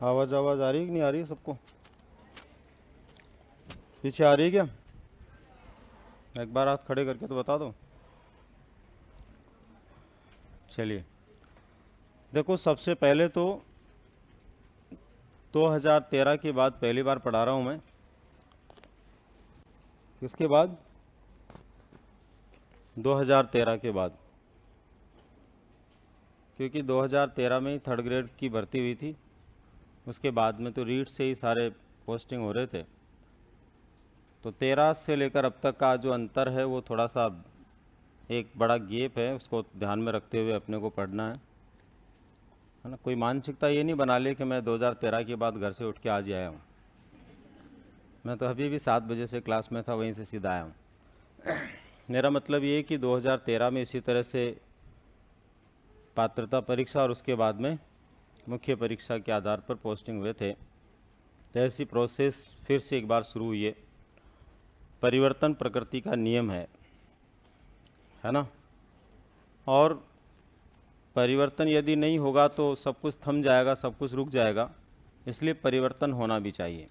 आवाज़ आवाज़ आ रही है कि नहीं आ रही है सबको? पीछे आ रही है क्या? एक बार हाथ खड़े करके तो बता दो। चलिए, देखो सबसे पहले तो 2013 के बाद पहली बार पढ़ा रहा हूँ मैं। किसके बाद? 2013 के बाद, क्योंकि 2013 में ही थर्ड ग्रेड की भर्ती हुई थी। उसके बाद में तो रीट से ही सारे पोस्टिंग हो रहे थे। तो 13 से लेकर अब तक का जो अंतर है वो थोड़ा सा एक बड़ा गैप है, उसको ध्यान में रखते हुए अपने को पढ़ना है ना। कोई मानसिकता ये नहीं बना ले कि मैं 2013 के बाद घर से उठ के आज ही आया हूँ। मैं तो अभी भी 7 बजे से क्लास में था, वहीं से सीधा आया हूँ। मेरा मतलब ये है कि 2013 में इसी तरह से पात्रता परीक्षा और उसके बाद में मुख्य परीक्षा के आधार पर पोस्टिंग हुए थे। तो ऐसी प्रोसेस फिर से एक बार शुरू हुई है। परिवर्तन प्रकृति का नियम है ना। और परिवर्तन यदि नहीं होगा तो सब कुछ थम जाएगा, सब कुछ रुक जाएगा। इसलिए परिवर्तन होना भी चाहिए।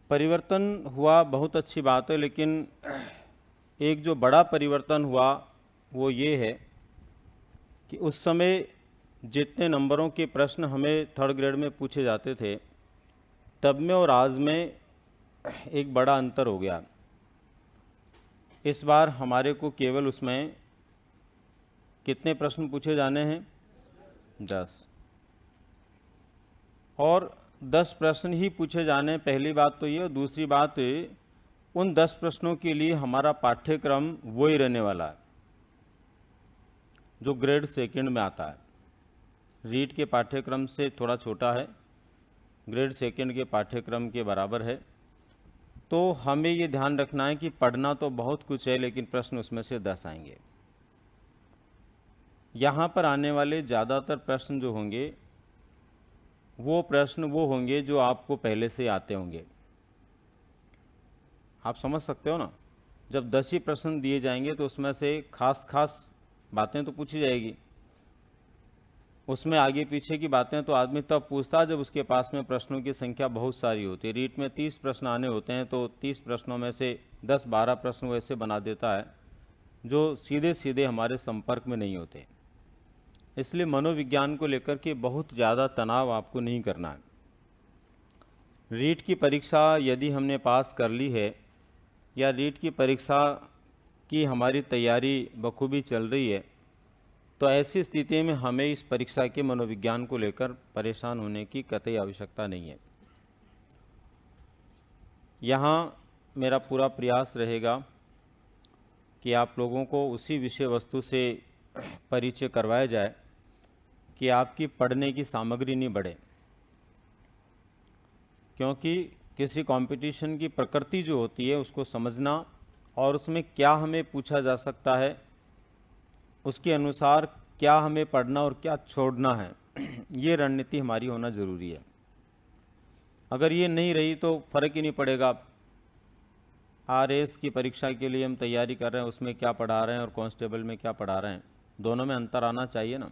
परिवर्तन हुआ बहुत अच्छी बात है, लेकिन एक जो बड़ा परिवर्तन हुआ वो ये है कि उस समय जितने नंबरों के प्रश्न हमें थर्ड ग्रेड में पूछे जाते थे, तब में और आज में एक बड़ा अंतर हो गया। इस बार हमारे को केवल उसमें कितने प्रश्न पूछे जाने हैं? 10। और 10 प्रश्न ही पूछे जाने, पहली बात तो ये। दूसरी बात, उन 10 प्रश्नों के लिए हमारा पाठ्यक्रम वो ही रहने वाला है जो ग्रेड सेकंड में आता है। रीट के पाठ्यक्रम से थोड़ा छोटा है, ग्रेड सेकंड के पाठ्यक्रम के बराबर है। तो हमें ये ध्यान रखना है कि पढ़ना तो बहुत कुछ है, लेकिन प्रश्न उसमें से 10 आएंगे। यहाँ पर आने वाले ज़्यादातर प्रश्न जो होंगे वो प्रश्न वो होंगे जो आपको पहले से आते होंगे। आप समझ सकते हो ना। जब 10 ही प्रश्न दिए जाएंगे तो उसमें से खास बातें तो पूछी जाएगी। उसमें आगे पीछे की बातें तो आदमी तब पूछता है जब उसके पास में प्रश्नों की संख्या बहुत सारी होती है। रीट में 30 प्रश्न आने होते हैं, तो 30 प्रश्नों में से 10-12 प्रश्न वो ऐसे बना देता है जो सीधे सीधे हमारे संपर्क में नहीं होते। इसलिए मनोविज्ञान को लेकर के बहुत ज़्यादा तनाव आपको नहीं करना है। रीट की परीक्षा यदि हमने पास कर ली है या रीट की परीक्षा की हमारी तैयारी बखूबी चल रही है, तो ऐसी स्थिति में हमें इस परीक्षा के मनोविज्ञान को लेकर परेशान होने की कतई आवश्यकता नहीं है। यहाँ मेरा पूरा प्रयास रहेगा कि आप लोगों को उसी विषय वस्तु से परिचय करवाया जाए कि आपकी पढ़ने की सामग्री नहीं बढ़े। क्योंकि किसी कंपटीशन की प्रकृति जो होती है उसको समझना और उसमें क्या हमें पूछा जा सकता है, उसके अनुसार क्या हमें पढ़ना और क्या छोड़ना है, ये रणनीति हमारी होना ज़रूरी है। अगर ये नहीं रही तो फ़र्क ही नहीं पड़ेगा। RS की परीक्षा के लिए हम तैयारी कर रहे हैं, उसमें क्या पढ़ा रहे हैं और कांस्टेबल में क्या पढ़ा रहे हैं, दोनों में अंतर आना चाहिए ना।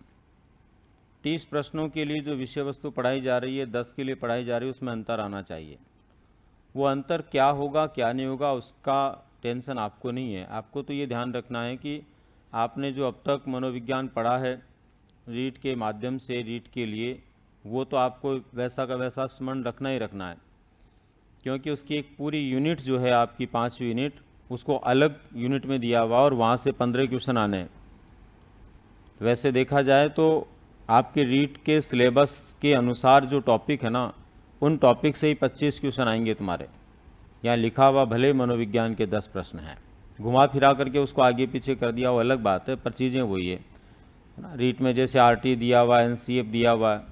30 प्रश्नों के लिए जो विषय वस्तु पढ़ाई जा रही है, 10 के लिए पढ़ाई जा रही है, उसमें अंतर आना चाहिए। वो अंतर क्या होगा क्या नहीं होगा उसका टेंशन आपको नहीं है। आपको तो ये ध्यान रखना है कि आपने जो अब तक मनोविज्ञान पढ़ा है रीट के माध्यम से रीट के लिए, वो तो आपको वैसा का वैसा स्मरण रखना ही रखना है। क्योंकि उसकी एक पूरी यूनिट जो है आपकी 5वीं यूनिट, उसको अलग यूनिट में दिया हुआ और वहाँ से 15 क्वेश्चन आने हैं। वैसे देखा जाए तो आपके रीट के सिलेबस के अनुसार जो टॉपिक है ना, उन टॉपिक से ही 25 क्वेश्चन आएंगे तुम्हारे। यहाँ लिखा हुआ भले मनोविज्ञान के 10 प्रश्न हैं, घुमा फिरा करके उसको आगे पीछे कर दिया, वो अलग बात है, पर चीज़ें वही है ना। रीट में जैसे RT दिया हुआ, NCF दिया हुआ है,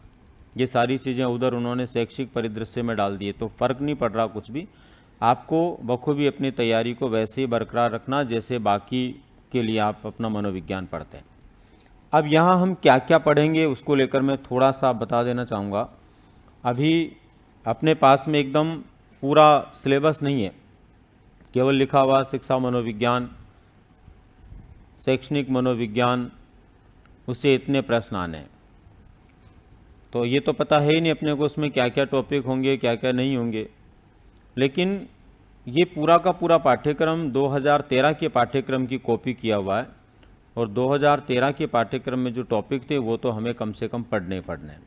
ये सारी चीज़ें उधर उन्होंने शैक्षिक परिदृश्य में डाल दिए, तो फ़र्क नहीं पड़ रहा कुछ भी। आपको बखूबी अपनी तैयारी को वैसे ही बरकरार रखना जैसे बाकी के लिए आप अपना मनोविज्ञान पढ़ते हैं। अब यहाँ हम क्या क्या पढ़ेंगे उसको लेकर मैं थोड़ा सा बता देना चाहूँगा। अभी अपने पास में एकदम पूरा सिलेबस नहीं है, केवल लिखा हुआ शिक्षा मनोविज्ञान, शैक्षणिक मनोविज्ञान, उससे इतने प्रश्न आने हैं। तो ये तो पता है ही नहीं अपने को उसमें क्या क्या टॉपिक होंगे, क्या क्या नहीं होंगे। लेकिन ये पूरा का पूरा पाठ्यक्रम 2013 के पाठ्यक्रम की कॉपी किया हुआ है, और 2013 के पाठ्यक्रम में जो टॉपिक थे वो तो हमें कम से कम पढ़ने ही पढ़ने हैं।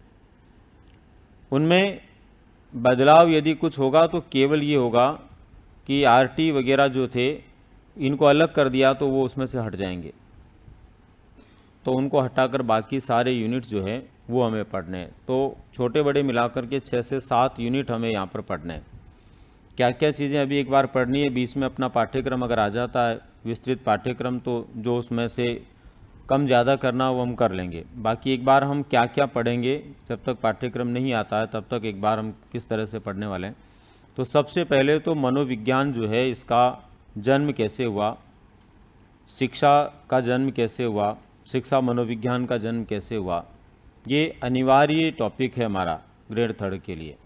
उनमें बदलाव यदि कुछ होगा तो केवल ये होगा कि आरटी वगैरह जो थे इनको अलग कर दिया तो वो उसमें से हट जाएंगे, तो उनको हटाकर बाकी सारे यूनिट जो है वो हमें पढ़ने हैं। तो छोटे बड़े मिलाकर के 6 से 7 यूनिट हमें यहाँ पर पढ़ने हैं। क्या क्या चीज़ें अभी एक बार पढ़नी है, बीच में अपना पाठ्यक्रम अगर आ जाता है विस्तृत पाठ्यक्रम, तो जो उसमें से कम ज़्यादा करना वो हम कर लेंगे। बाकी एक बार हम क्या क्या पढ़ेंगे, जब तक पाठ्यक्रम नहीं आता है तब तक एक बार हम किस तरह से पढ़ने वाले हैं। तो सबसे पहले तो मनोविज्ञान जो है इसका जन्म कैसे हुआ, शिक्षा का जन्म कैसे हुआ, शिक्षा मनोविज्ञान का जन्म कैसे हुआ, ये अनिवार्य टॉपिक है हमारा ग्रेड 3 के लिए।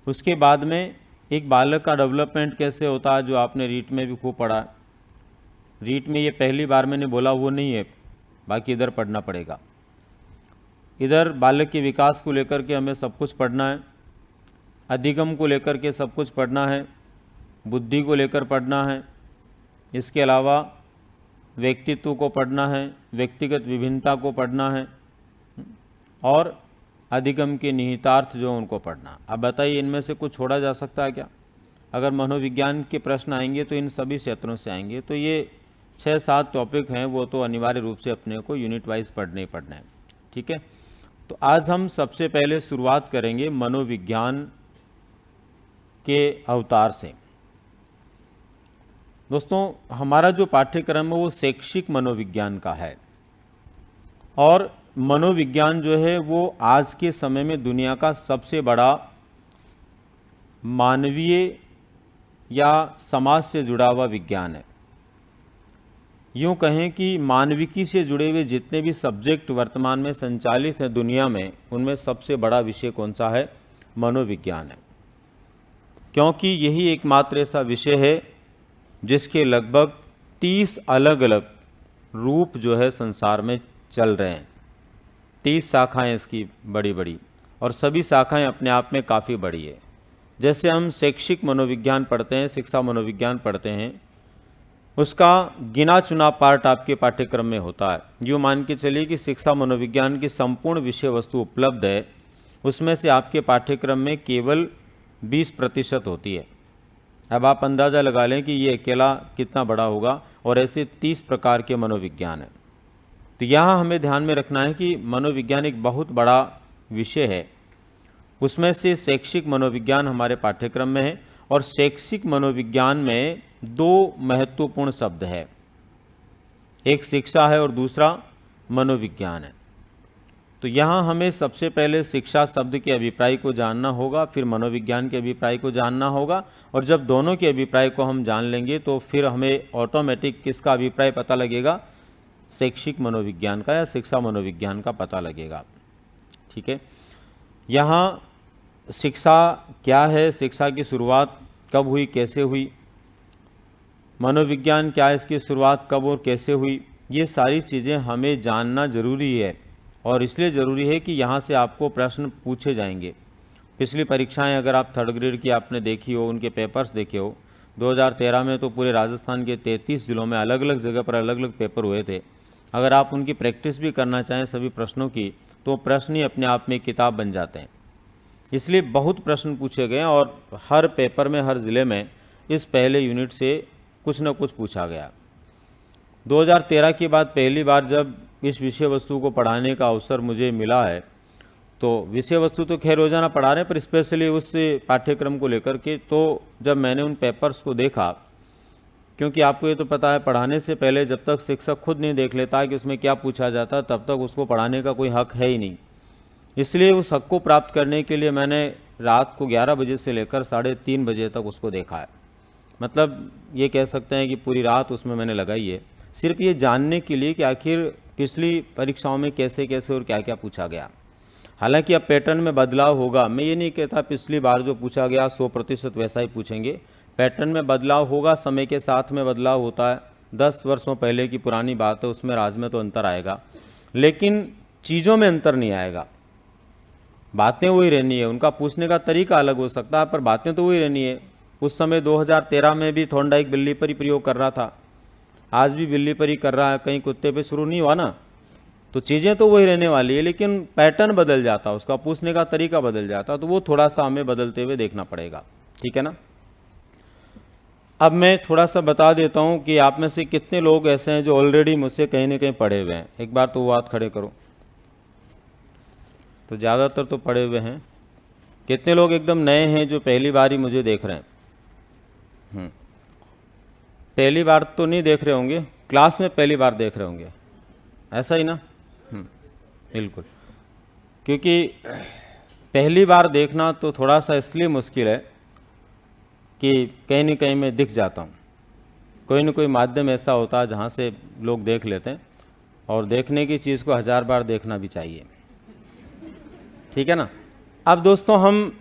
उसके बाद में एक बालक का डेवलपमेंट कैसे होता है, जो आपने रीट में भी खूब पढ़ा। रीट में ये पहली बार मैंने बोला वो नहीं है, बाकी इधर पढ़ना पड़ेगा। इधर बालक के विकास को लेकर के हमें सब कुछ पढ़ना है, अधिगम को लेकर के सब कुछ पढ़ना है, बुद्धि को लेकर पढ़ना है, इसके अलावा व्यक्तित्व को पढ़ना है, व्यक्तिगत विभिन्नता को पढ़ना है, और अधिगम के निहितार्थ जो उनको पढ़ना। अब बताइए इनमें से कुछ छोड़ा जा सकता है क्या? अगर मनोविज्ञान के प्रश्न आएंगे तो इन सभी क्षेत्रों से आएंगे। तो ये 6-7 टॉपिक हैं, वो तो अनिवार्य रूप से अपने को यूनिट वाइज पढ़ने ही पढ़ना है। ठीक है, तो आज हम सबसे पहले शुरुआत करेंगे मनोविज्ञान के अवतार से। दोस्तों हमारा जो पाठ्यक्रम है वो शैक्षिक मनोविज्ञान का है, और मनोविज्ञान जो है वो आज के समय में दुनिया का सबसे बड़ा मानवीय या समाज से जुड़ा हुआ विज्ञान है। यूँ कहें कि मानविकी से जुड़े हुए जितने भी सब्जेक्ट वर्तमान में संचालित हैं दुनिया में, उनमें सबसे बड़ा विषय कौन सा है? मनोविज्ञान है। क्योंकि यही एकमात्र ऐसा विषय है जिसके लगभग 30 अलग अलग रूप जो है संसार में चल रहे हैं। 30 शाखाएं इसकी बड़ी बड़ी, और सभी शाखाएं अपने आप में काफ़ी बड़ी है। जैसे हम शैक्षिक मनोविज्ञान पढ़ते हैं, शिक्षा मनोविज्ञान पढ़ते हैं, उसका गिना चुना पार्ट आपके पाठ्यक्रम में होता है। यूँ मान के चलिए कि शिक्षा मनोविज्ञान की संपूर्ण विषय वस्तु उपलब्ध है, उसमें से आपके पाठ्यक्रम में केवल 20% होती है। अब आप अंदाज़ा लगा लें कि ये अकेला कितना बड़ा होगा, और ऐसे 30 प्रकार के मनोविज्ञान हैं। तो यहाँ हमें ध्यान में रखना है कि मनोविज्ञान एक बहुत बड़ा विषय है, उसमें से शैक्षिक मनोविज्ञान हमारे पाठ्यक्रम में है। और शैक्षिक मनोविज्ञान में 2 महत्वपूर्ण शब्द है, एक शिक्षा है और दूसरा मनोविज्ञान है। तो यहाँ हमें सबसे पहले शिक्षा शब्द के अभिप्राय को जानना होगा, फिर मनोविज्ञान के अभिप्राय को जानना होगा, और जब दोनों के अभिप्राय को हम जान लेंगे तो फिर हमें ऑटोमेटिक किसका अभिप्राय पता लगेगा? शैक्षिक मनोविज्ञान का या शिक्षा मनोविज्ञान का पता लगेगा। ठीक है, यहाँ शिक्षा क्या है, शिक्षा की शुरुआत कब हुई, कैसे हुई, मनोविज्ञान क्या है, इसकी शुरुआत कब और कैसे हुई, ये सारी चीज़ें हमें जानना ज़रूरी है। और इसलिए ज़रूरी है कि यहाँ से आपको प्रश्न पूछे जाएंगे। पिछली परीक्षाएं अगर आप 3rd ग्रेड की आपने देखी हो, उनके पेपर्स देखे हो, 2013 में तो पूरे राजस्थान के 33 जिलों में अलग अलग जगह पर अलग अलग पेपर हुए थे। अगर आप उनकी प्रैक्टिस भी करना चाहें सभी प्रश्नों की, तो प्रश्न ही अपने आप में किताब बन जाते हैं। इसलिए बहुत प्रश्न पूछे गए, और हर पेपर में हर ज़िले में इस पहले यूनिट से कुछ न कुछ पूछा गया। 2013 के बाद पहली बार जब इस विषय वस्तु को पढ़ाने का अवसर मुझे मिला है, तो विषय वस्तु तो खैर रोजाना पढ़ा रहे हैं, पर स्पेशली उस पाठ्यक्रम को लेकर के, तो जब मैंने उन पेपर्स को देखा, क्योंकि आपको ये तो पता है पढ़ाने से पहले जब तक शिक्षक खुद नहीं देख लेता कि उसमें क्या पूछा जाता, तब तक उसको पढ़ाने का कोई हक है ही नहीं। इसलिए उस हक को प्राप्त करने के लिए मैंने रात को 11 बजे से लेकर 3:30 बजे तक उसको देखा है। मतलब ये कह सकते हैं कि पूरी रात उसमें मैंने लगाई है, सिर्फ ये जानने के लिए कि आखिर पिछली परीक्षाओं में कैसे कैसे और क्या क्या पूछा गया। हालांकि अब पैटर्न में बदलाव होगा, मैं ये नहीं कहता पिछली बार जो पूछा गया 100% वैसा ही पूछेंगे। पैटर्न में बदलाव होगा, समय के साथ में बदलाव होता है। 10 वर्षों पहले की पुरानी बात है, उसमें राज में तो अंतर आएगा, लेकिन चीज़ों में अंतर नहीं आएगा। बातें वही रहनी है, उनका पूछने का तरीका अलग हो सकता है पर बातें तो वही रहनी है। उस समय 2013 में भी थॉर्नडाइक बिल्ली पर ही प्रयोग कर रहा था, आज भी बिल्ली पर ही कर रहा है, कहीं कुत्ते पे शुरू नहीं हुआ ना। तो चीज़ें तो वही रहने वाली है, लेकिन पैटर्न बदल जाता, उसका पूछने का तरीका बदल जाता, तो वो थोड़ा सा हमें बदलते हुए देखना पड़ेगा, ठीक है ना। अब मैं थोड़ा सा बता देता हूँ कि आप में से कितने लोग ऐसे हैं जो ऑलरेडी मुझसे कहीं ना कहीं पढ़े हुए हैं। एक बार तो वो हाथ खड़े करो। तो ज़्यादातर तो पढ़े हुए हैं। कितने लोग एकदम नए हैं जो पहली बार ही मुझे देख रहे हैं? पहली बार तो नहीं देख रहे होंगे, क्लास में पहली बार देख रहे होंगे, ऐसा ही ना? बिल्कुल। क्योंकि पहली बार देखना तो थोड़ा सा इसलिए मुश्किल है कि कहीं न कहीं मैं दिख जाता हूँ। कोई न कोई माध्यम ऐसा होता है जहाँ से लोग देख लेते हैं, और देखने की चीज़ को 1000 बार देखना भी चाहिए, ठीक है ना। अब दोस्तों हम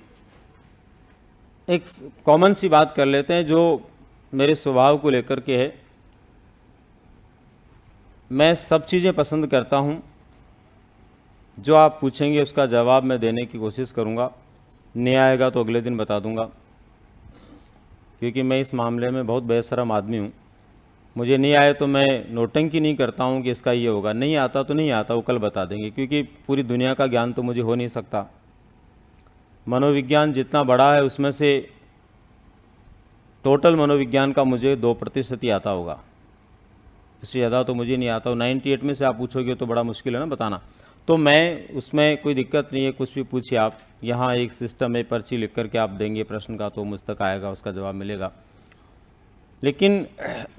एक कॉमन सी बात कर लेते हैं जो मेरे स्वभाव को लेकर के है। मैं सब चीज़ें पसंद करता हूँ, जो आप पूछेंगे उसका जवाब मैं देने की कोशिश करूँगा। नहीं आएगा तो अगले दिन बता दूँगा, क्योंकि मैं इस मामले में बहुत बेशरम आदमी हूँ। मुझे नहीं आए तो मैं नोटंकी नहीं करता हूँ कि इसका ये होगा, नहीं आता तो नहीं आता, वो कल बता देंगे, क्योंकि पूरी दुनिया का ज्ञान तो मुझे हो नहीं सकता। मनोविज्ञान जितना बड़ा है उसमें से टोटल मनोविज्ञान का मुझे 2% ही आता होगा, इससे ज़्यादा तो मुझे नहीं आता। 98 में से आप पूछोगे तो बड़ा मुश्किल है ना बताना। तो मैं उसमें कोई दिक्कत नहीं है, कुछ भी पूछिए आप। यहाँ एक सिस्टम है, पर्ची लिख करके आप देंगे प्रश्न का तो मुझ तक आएगा, उसका जवाब मिलेगा। लेकिन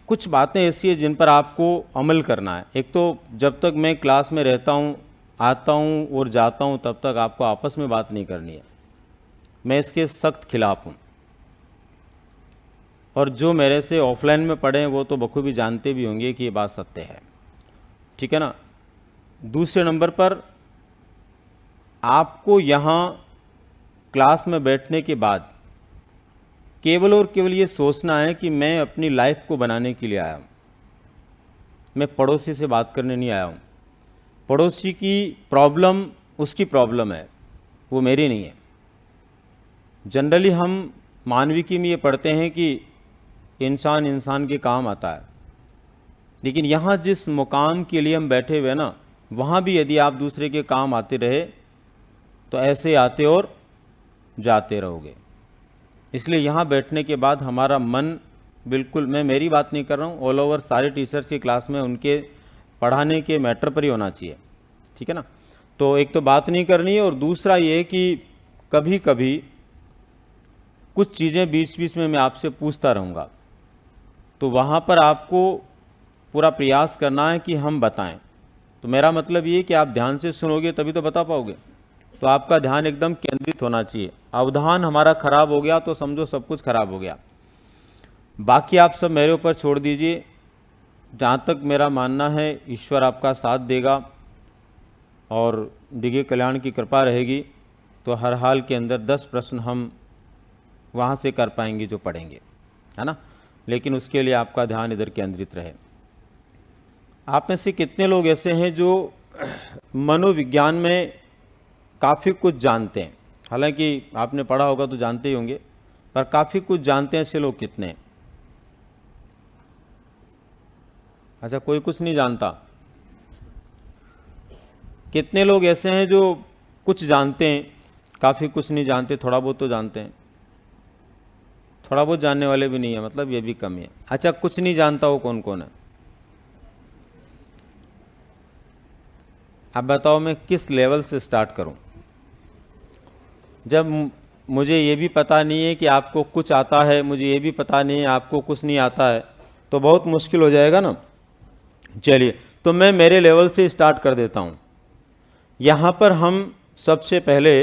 कुछ बातें ऐसी हैं जिन पर आपको अमल करना है। एक तो जब तक मैं क्लास में रहता हूँ, आता हूँ और जाता हूँ, तब तक आपको आपस में बात नहीं करनी है, मैं इसके सख्त खिलाफ हूँ। और जो मेरे से ऑफलाइन में पढ़े हैं वो तो बखूबी जानते भी होंगे कि ये बात सत्य है, ठीक है ना। दूसरे नंबर पर आपको यहाँ क्लास में बैठने के बाद केवल और केवल ये सोचना है कि मैं अपनी लाइफ को बनाने के लिए आया हूँ, मैं पड़ोसी से बात करने नहीं आया हूँ। पड़ोसी की प्रॉब्लम उसकी प्रॉब्लम है, वो मेरी नहीं है। जनरली हम मानविकी में ये पढ़ते हैं कि इंसान इंसान के काम आता है, लेकिन यहाँ जिस मुकाम के लिए हम बैठे हुए ना, वहाँ भी यदि आप दूसरे के काम आते रहे तो ऐसे आते और जाते रहोगे। इसलिए यहाँ बैठने के बाद हमारा मन बिल्कुल, मैं मेरी बात नहीं कर रहा हूँ, ऑल ओवर सारे टीचर्स की क्लास में उनके पढ़ाने के मैटर पर ही होना चाहिए, ठीक है ना। तो एक तो बात नहीं करनी है, और दूसरा ये कि कभी कभी कुछ चीज़ें बीच बीच में मैं आपसे पूछता रहूँगा, तो वहाँ पर आपको पूरा प्रयास करना है कि हम बताएं। तो मेरा मतलब ये कि आप ध्यान से सुनोगे तभी तो बता पाओगे। तो आपका ध्यान एकदम केंद्रित होना चाहिए। अवधान हमारा खराब हो गया तो समझो सब कुछ खराब हो गया। बाकी आप सब मेरे ऊपर छोड़ दीजिए। जहाँ तक मेरा मानना है ईश्वर आपका साथ देगा और डिगे कल्याण की कृपा रहेगी तो हर हाल के अंदर 10 प्रश्न हम वहाँ से कर पाएंगे जो पढ़ेंगे, है ना। लेकिन उसके लिए आपका ध्यान इधर केंद्रित रहे। आप में से कितने लोग ऐसे हैं जो मनोविज्ञान में काफ़ी कुछ जानते हैं? हालांकि आपने पढ़ा होगा तो जानते ही होंगे, पर काफ़ी कुछ जानते हैं ऐसे लोग कितने हैं? अच्छा, कोई कुछ नहीं जानता। कितने लोग ऐसे हैं जो कुछ जानते हैं, काफ़ी कुछ नहीं जानते, थोड़ा बहुत तो जानते हैं? थोड़ा बहुत जानने वाले भी नहीं है, मतलब ये भी कम है। अच्छा, कुछ नहीं जानता वो कौन कौन है? अब बताओ मैं किस लेवल से स्टार्ट करूं? जब मुझे ये भी पता नहीं है कि आपको कुछ आता है, मुझे ये भी पता नहीं है आपको कुछ नहीं आता है, तो बहुत मुश्किल हो जाएगा ना। चलिए, तो मैं मेरे लेवल से स्टार्ट कर देता हूं। यहाँ पर हम सबसे पहले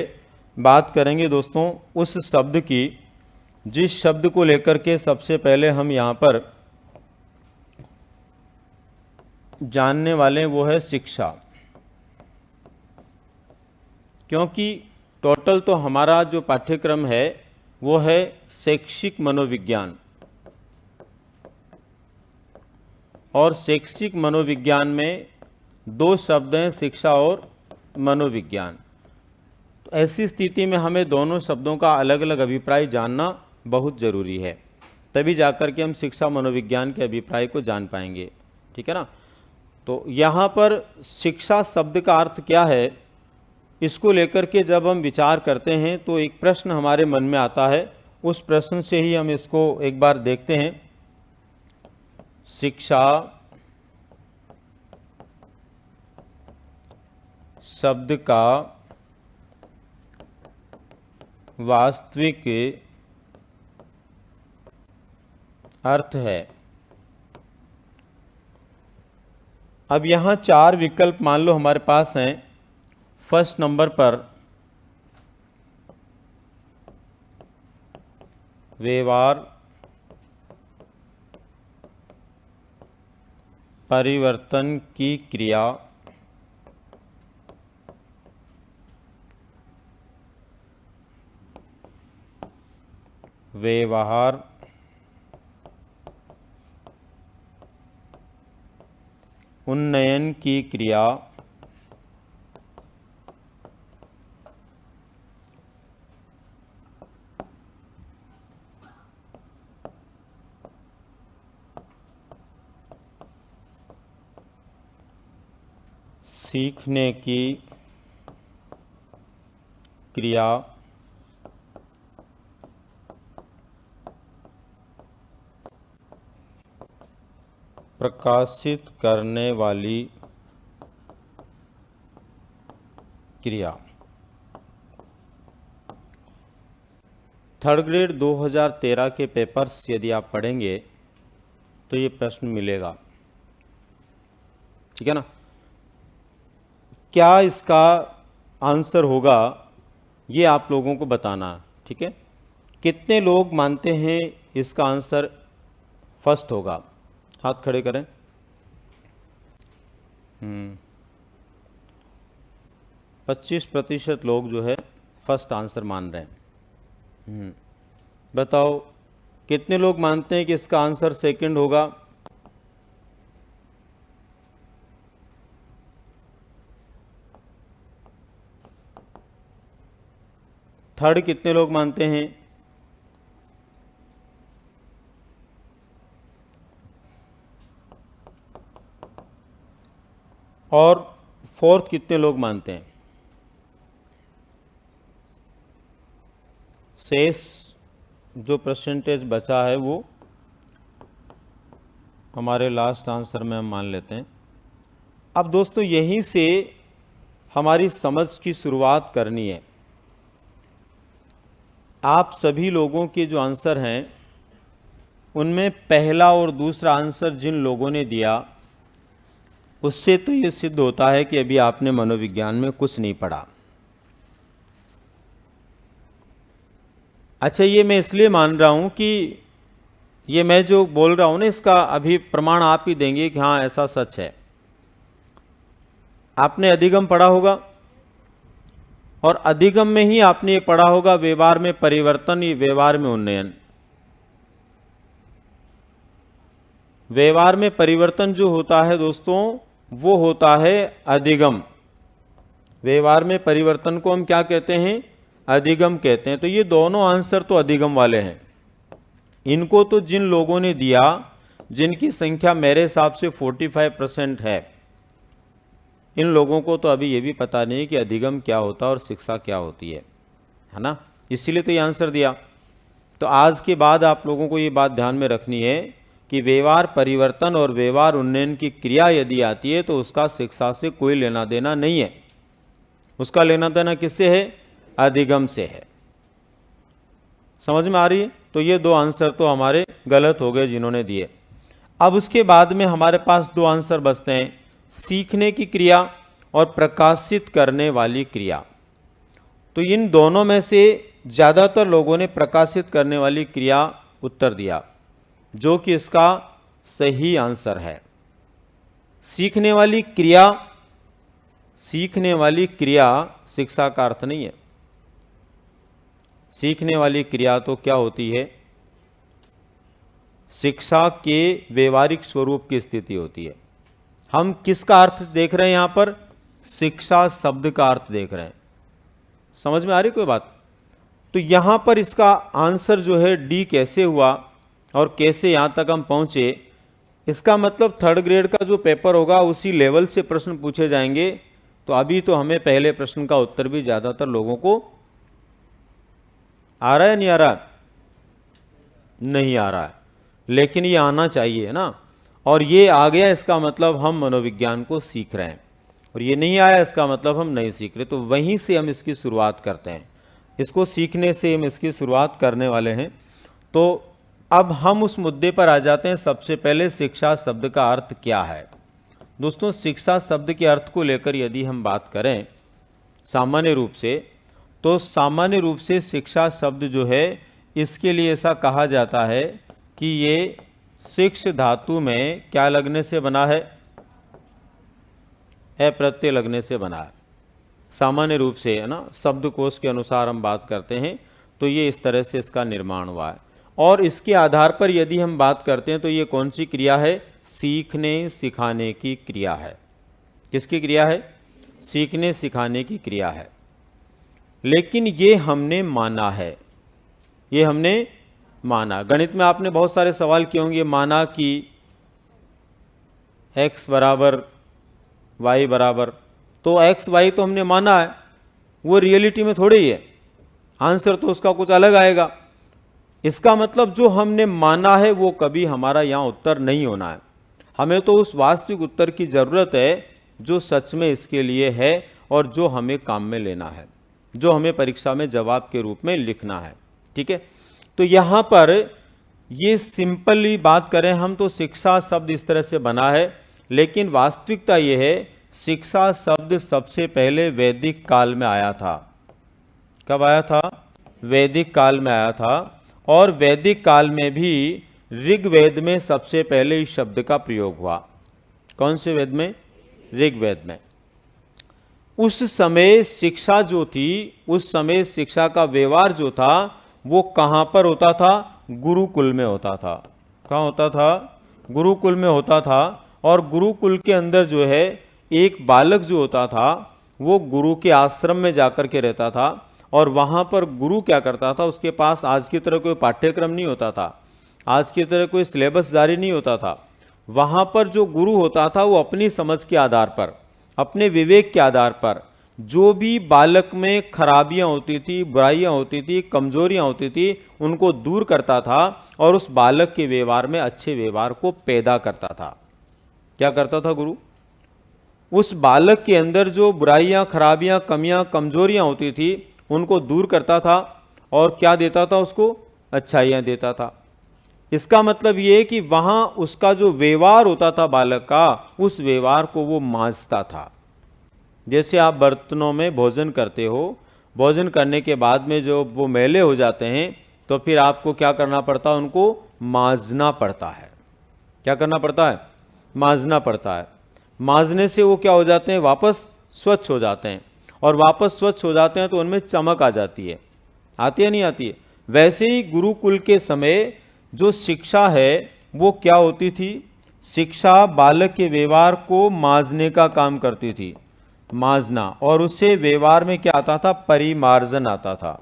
बात करेंगे दोस्तों उस शब्द की जिस शब्द को लेकर के सबसे पहले हम यहाँ पर जानने वाले हैं, वो है शिक्षा। क्योंकि टोटल तो हमारा जो पाठ्यक्रम है वो है शैक्षिक मनोविज्ञान, और शैक्षिक मनोविज्ञान में 2 शब्द हैं, शिक्षा और मनोविज्ञान। तो ऐसी स्थिति में हमें दोनों शब्दों का अलग अलग अभिप्राय जानना बहुत ज़रूरी है, तभी जाकर के हम शिक्षा मनोविज्ञान के अभिप्राय को जान पाएंगे। ठीक है ना। तो यहाँ पर शिक्षा शब्द का अर्थ क्या है, इसको लेकर के जब हम विचार करते हैं तो एक प्रश्न हमारे मन में आता है। उस प्रश्न से ही हम इसको एक बार देखते हैं। शिक्षा शब्द का वास्तविक अर्थ है। अब यहाँ 4 विकल्प मान लो हमारे पास हैं। फर्स्ट नंबर पर व्यवहार परिवर्तन की क्रिया, व्यवहार उन्नयन की क्रिया, सीखने की क्रिया, प्रकाशित करने वाली क्रिया। थर्ड ग्रेड 2013 के पेपर्स यदि आप पढ़ेंगे तो ये प्रश्न मिलेगा। ठीक है ना। क्या इसका आंसर होगा ये आप लोगों को बताना है। ठीक है। कितने लोग मानते हैं इसका आंसर फर्स्ट होगा? हाथ खड़े करें। 25% लोग जो है फर्स्ट आंसर मान रहे हैं। बताओ कितने लोग मानते हैं कि इसका आंसर सेकंड होगा? थर्ड कितने लोग मानते हैं? और फोर्थ कितने लोग मानते हैं? शेष जो परसेंटेज बचा है वो हमारे लास्ट आंसर में हम मान लेते हैं। अब दोस्तों यहीं से हमारी समझ की शुरुआत करनी है। आप सभी लोगों के जो आंसर हैं उनमें पहला और दूसरा आंसर जिन लोगों ने दिया उससे तो ये सिद्ध होता है कि अभी आपने मनोविज्ञान में कुछ नहीं पढ़ा। अच्छा, ये मैं इसलिए मान रहा हूँ कि ये मैं जो बोल रहा हूँ ना इसका अभी प्रमाण आप ही देंगे कि हाँ ऐसा सच है। आपने अधिगम पढ़ा होगा और अधिगम में ही आपने ये पढ़ा होगा व्यवहार में परिवर्तन, ये व्यवहार में उन्नयन। व्यवहार में परिवर्तन जो होता है दोस्तों वो होता है अधिगम। व्यवहार में परिवर्तन को हम क्या कहते हैं? अधिगम कहते हैं। तो ये दोनों आंसर तो अधिगम वाले हैं। इनको तो जिन लोगों ने दिया, जिनकी संख्या मेरे हिसाब से 45% है, इन लोगों को तो अभी ये भी पता नहीं कि अधिगम क्या होता है और शिक्षा क्या होती है ना। इसीलिए तो ये आंसर दिया। तो आज के बाद आप लोगों को ये बात ध्यान में रखनी है कि व्यवहार परिवर्तन और व्यवहार उन्नयन की क्रिया यदि आती है तो उसका शिक्षा से कोई लेना देना नहीं है। उसका लेना देना किससे है? अधिगम से है। समझ में आ रही है? तो ये दो आंसर तो हमारे गलत हो गए जिन्होंने दिए। अब उसके बाद में हमारे पास दो आंसर बचते हैं, सीखने की क्रिया और प्रकाशित करने वाली क्रिया। तो इन दोनों में से ज़्यादातर लोगों ने प्रकाशित करने वाली क्रिया उत्तर दिया, जो कि इसका सही आंसर है। सीखने वाली क्रिया, सीखने वाली क्रिया शिक्षा का अर्थ नहीं है। सीखने वाली क्रिया तो क्या होती है? शिक्षा के व्यवहारिक स्वरूप की स्थिति होती है। हम किसका अर्थ देख रहे हैं यहां पर? शिक्षा शब्द का अर्थ देख रहे हैं। समझ में आ रही कोई बात? तो यहाँ पर इसका आंसर जो है डी कैसे हुआ और कैसे यहाँ तक हम पहुँचे, इसका मतलब थर्ड ग्रेड का जो पेपर होगा उसी लेवल से प्रश्न पूछे जाएंगे। तो अभी तो हमें पहले प्रश्न का उत्तर भी ज़्यादातर लोगों को आ रहा है, नहीं आ रहा? नहीं आ रहा है, लेकिन ये आना चाहिए ना। और ये आ गया इसका मतलब हम मनोविज्ञान को सीख रहे हैं, और ये नहीं आया इसका मतलब हम नहीं सीख रहे। तो वहीं से हम इसकी शुरुआत करते हैं, इसको सीखने से हम इसकी शुरुआत करने वाले हैं। तो अब हम उस मुद्दे पर आ जाते हैं। सबसे पहले शिक्षा शब्द का अर्थ क्या है? दोस्तों, शिक्षा शब्द के अर्थ को लेकर यदि हम बात करें सामान्य रूप से, तो सामान्य रूप से शिक्षा शब्द जो है इसके लिए ऐसा कहा जाता है कि ये शिक्ष धातु में क्या लगने से बना है? ए प्रत्यय लगने से बना है। सामान्य रूप से, है ना, शब्दकोश के अनुसार हम बात करते हैं तो ये इस तरह से इसका निर्माण हुआ है। और इसके आधार पर यदि हम बात करते हैं तो ये कौन सी क्रिया है? सीखने सिखाने की क्रिया है। किसकी क्रिया है? सीखने सिखाने की क्रिया है। लेकिन ये हमने माना है, ये हमने माना। गणित में आपने बहुत सारे सवाल किए होंगे, माना कि x बराबर y बराबर, तो x y तो हमने माना है, वो रियलिटी में थोड़ी ही है, आंसर तो उसका कुछ अलग आएगा। इसका मतलब जो हमने माना है वो कभी हमारा यहाँ उत्तर नहीं होना है। हमें तो उस वास्तविक उत्तर की ज़रूरत है जो सच में इसके लिए है और जो हमें काम में लेना है, जो हमें परीक्षा में जवाब के रूप में लिखना है। ठीक है, तो यहाँ पर ये सिंपली बात करें हम तो शिक्षा शब्द इस तरह से बना है, लेकिन वास्तविकता ये है शिक्षा शब्द सबसे पहले वैदिक काल में आया था। कब आया था? वैदिक काल में आया था। और वैदिक काल में भी ऋग्वेद में सबसे पहले इस शब्द का प्रयोग हुआ। कौन से वेद में? ऋग्वेद में। उस समय शिक्षा जो थी, उस समय शिक्षा का व्यवहार जो था वो कहाँ पर होता था? गुरुकुल में होता था। कहाँ होता था? गुरुकुल में होता था। और गुरुकुल के अंदर जो है एक बालक जो होता था वो गुरु के आश्रम में जाकर के रहता था। और वहाँ पर गुरु क्या करता था? उसके पास आज की तरह कोई पाठ्यक्रम नहीं होता था, आज की तरह कोई सिलेबस जारी नहीं होता था। वहाँ पर जो गुरु होता था वो अपनी समझ के आधार पर, अपने विवेक के आधार पर जो भी बालक में खराबियाँ होती थी, बुराइयाँ होती थी, कमजोरियाँ होती थी, उनको दूर करता था और उस बालक के व्यवहार में अच्छे व्यवहार को पैदा करता था। क्या करता था गुरु? उस बालक के अंदर जो बुराइयाँ, खराबियाँ, कमियाँ, कमजोरियाँ होती थी उनको दूर करता था और क्या देता था? उसको अच्छाइयाँ देता था। इसका मतलब ये है कि वहाँ उसका जो व्यवहार होता था बालक का, उस व्यवहार को वो मांझता था। जैसे आप बर्तनों में भोजन करते हो, भोजन करने के बाद में जो वो मैले हो जाते हैं तो फिर आपको क्या करना पड़ता है? उनको मांझना पड़ता है। क्या करना पड़ता है? मांझना पड़ता है। मांझने से वो क्या हो जाते हैं? वापस स्वच्छ हो जाते हैं। और वापस स्वच्छ हो जाते हैं तो उनमें चमक आ जाती है। आती है नहीं आती है? वैसे ही गुरुकुल के समय जो शिक्षा है वो क्या होती थी? शिक्षा बालक के व्यवहार को मांझने का काम करती थी, मांझना। और उससे व्यवहार में क्या आता था? परिमार्जन आता था।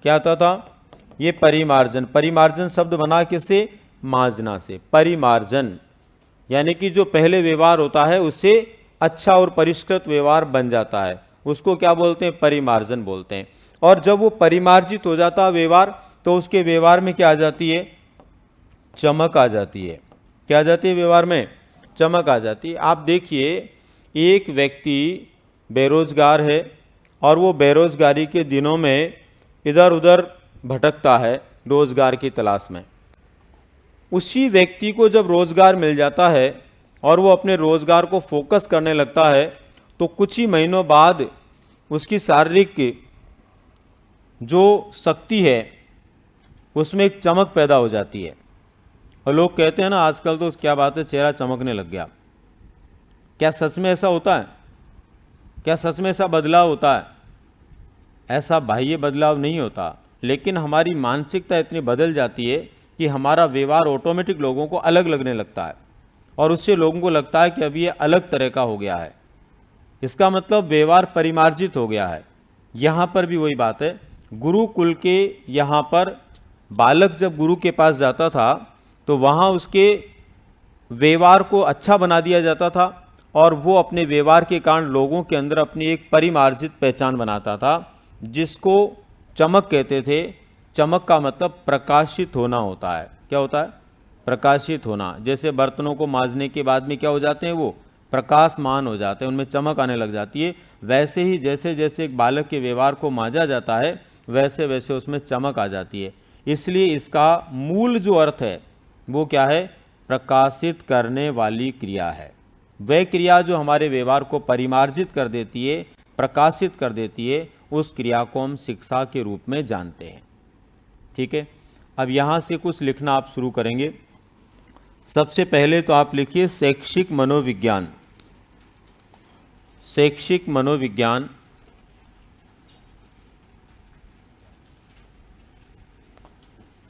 क्या आता था? ये परिमार्जन। परिमार्जन शब्द बना किससे? मांझना से। परिमार्जन यानी कि जो पहले व्यवहार होता है उससे अच्छा और परिष्कृत व्यवहार बन जाता है, उसको क्या बोलते हैं? परिमार्जन बोलते हैं। और जब वो परिमार्जित हो जाता है व्यवहार तो उसके व्यवहार में क्या आ जाती है? चमक आ जाती है। क्या आ जाती है? व्यवहार में चमक आ जाती है। आप देखिए, एक व्यक्ति बेरोजगार है और वो बेरोजगारी के दिनों में इधर उधर भटकता है रोजगार की तलाश में। उसी व्यक्ति को जब रोजगार मिल जाता है और वो अपने रोजगार को फोकस करने लगता है तो कुछ ही महीनों बाद उसकी शारीरिक जो शक्ति है उसमें एक चमक पैदा हो जाती है। और लोग कहते हैं ना आजकल तो क्या बात है, चेहरा चमकने लग गया। क्या सच में ऐसा होता है? क्या सच में ऐसा बदलाव होता है? ऐसा बाह्य बदलाव नहीं होता, लेकिन हमारी मानसिकता इतनी बदल जाती है कि हमारा व्यवहार ऑटोमेटिक लोगों को अलग लगने लगता है और उससे लोगों को लगता है कि अब ये अलग तरह का हो गया है। इसका मतलब व्यवहार परिमार्जित हो गया है। यहाँ पर भी वही बात है। गुरुकुल के यहाँ पर बालक जब गुरु के पास जाता था तो वहाँ उसके व्यवहार को अच्छा बना दिया जाता था और वो अपने व्यवहार के कारण लोगों के अंदर अपनी एक परिमार्जित पहचान बनाता था, जिसको चमक कहते थे। चमक का मतलब प्रकाशित होना होता है। क्या होता है? प्रकाशित होना। जैसे बर्तनों को मांजने के बाद में क्या हो जाते हैं, वो प्रकाशमान हो जाते हैं, उनमें चमक आने लग जाती है। वैसे ही जैसे जैसे एक बालक के व्यवहार को मांजा जाता है वैसे वैसे उसमें चमक आ जाती है। इसलिए इसका मूल जो अर्थ है वो क्या है? प्रकाशित करने वाली क्रिया है। वह क्रिया जो हमारे व्यवहार को परिमार्जित कर देती है, प्रकाशित कर देती है, उस क्रिया को हम शिक्षा के रूप में जानते हैं। ठीक है, अब यहाँ से कुछ लिखना आप शुरू करेंगे। सबसे पहले तो आप लिखिए शैक्षिक मनोविज्ञान। शैक्षिक मनोविज्ञान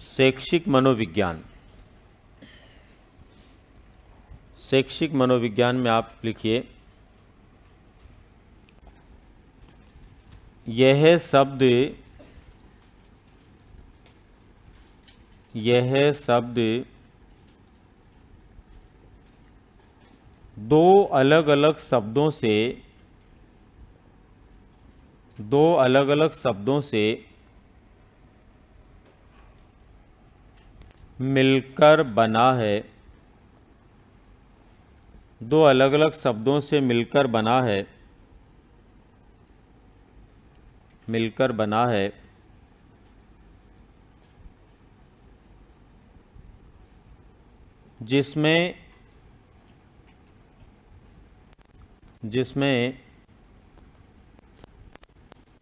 शैक्षिक मनोविज्ञान शैक्षिक मनोविज्ञान में आप लिखिए यह शब्द दो अलग अलग शब्दों से मिलकर बना है। दो अलग अलग शब्दों से मिलकर बना है जिसमें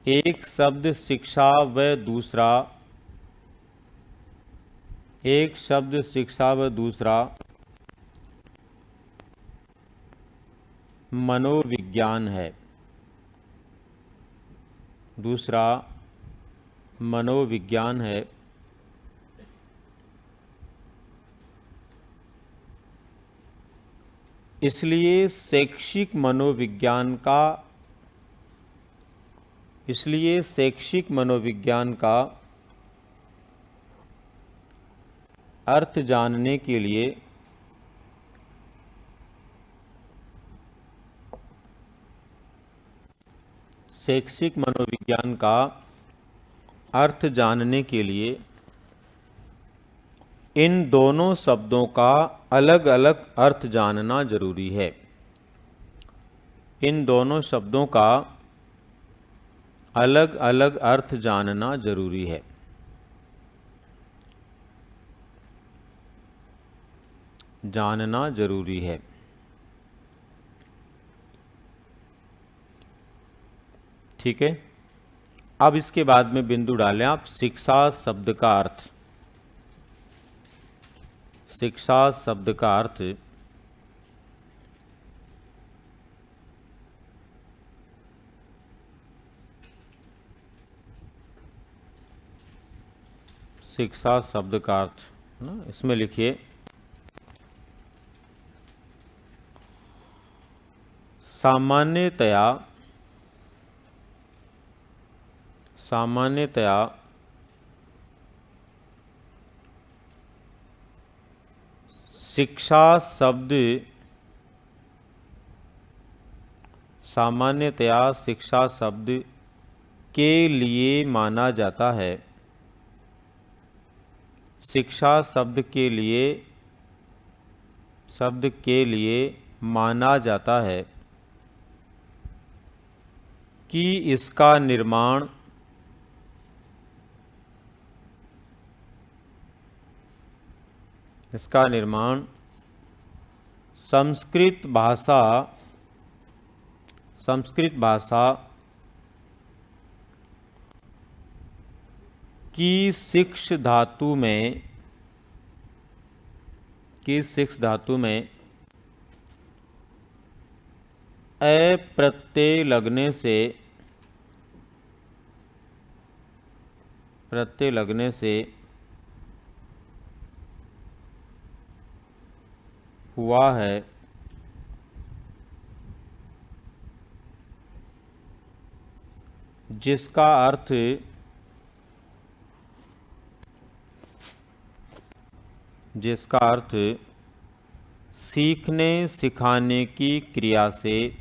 एक शब्द शिक्षा व दूसरा मनोविज्ञान है। दूसरा मनोविज्ञान है। इसलिए शैक्षिक मनोविज्ञान का अर्थ जानने के लिए इन दोनों शब्दों का अलग अलग अर्थ जानना जरूरी है। इन दोनों शब्दों का अलग अलग अर्थ जानना जरूरी है। ठीक है, अब इसके बाद में बिंदु डालें आप शिक्षा शब्द का अर्थ। शिक्षा शब्द का अर्थ ना, इसमें लिखिए सामान्यतया शिक्षा शब्द के लिए माना जाता है। शिक्षा शब्द के लिए माना जाता है कि इसका निर्माण संस्कृत भाषा की शिक्ष धातु में ए प्रत्यय लगने से हुआ है। जिसका अर्थ सीखने सिखाने की क्रिया से,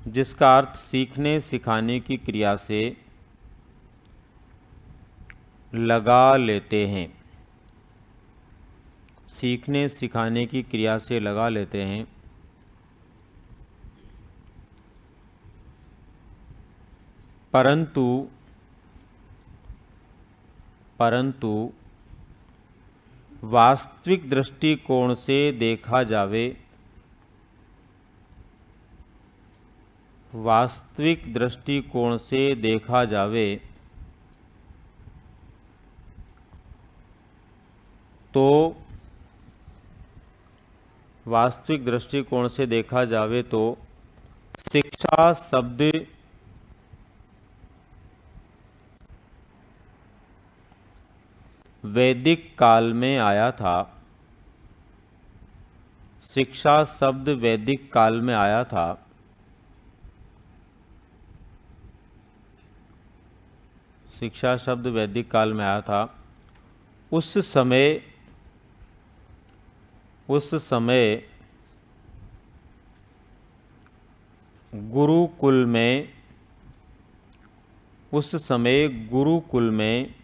जिसका अर्थ सीखने सिखाने की क्रिया से लगा लेते हैं, सीखने सिखाने की क्रिया से लगा लेते हैं। परंतु वास्तविक दृष्टिकोण से देखा जावे, वास्तविक दृष्टिकोण से देखा जावे तो वास्तविक दृष्टिकोण से देखा जावे तो शिक्षा शब्द वैदिक काल में आया था। शिक्षा शब्द वैदिक काल में आया था। शिक्षा शब्द वैदिक काल में आया था। उस समय गुरुकुल में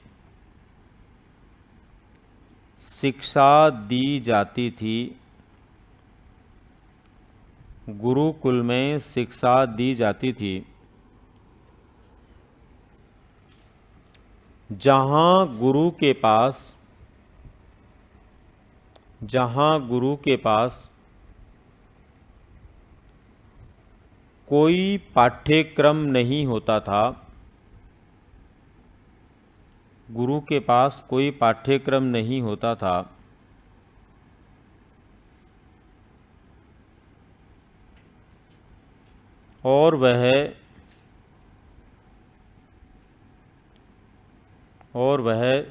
शिक्षा दी जाती थी। गुरुकुल में शिक्षा दी जाती थी, जहाँ गुरु के पास कोई पाठ्यक्रम नहीं होता था। गुरु के पास कोई पाठ्यक्रम नहीं होता था। और वह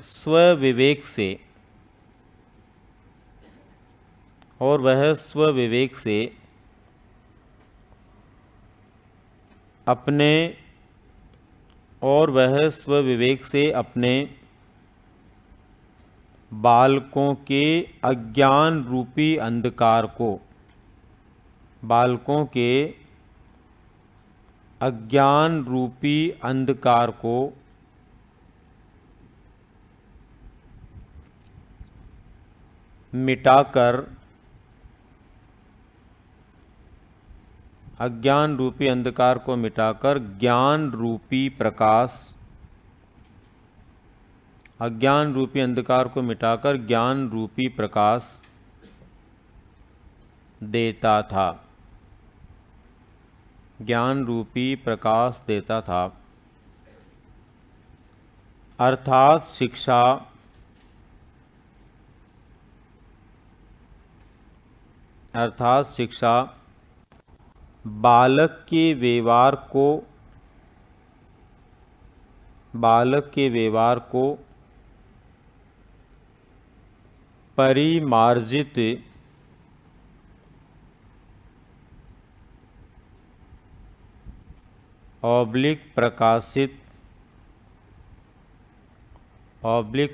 स्वविवेक से अपने बालकों के अज्ञान रूपी अंधकार को मिटाकर ज्ञान रूपी प्रकाश देता था। ज्ञान रूपी प्रकाश देता था। अर्थात शिक्षा बालक के व्यवहार को परिमार्जित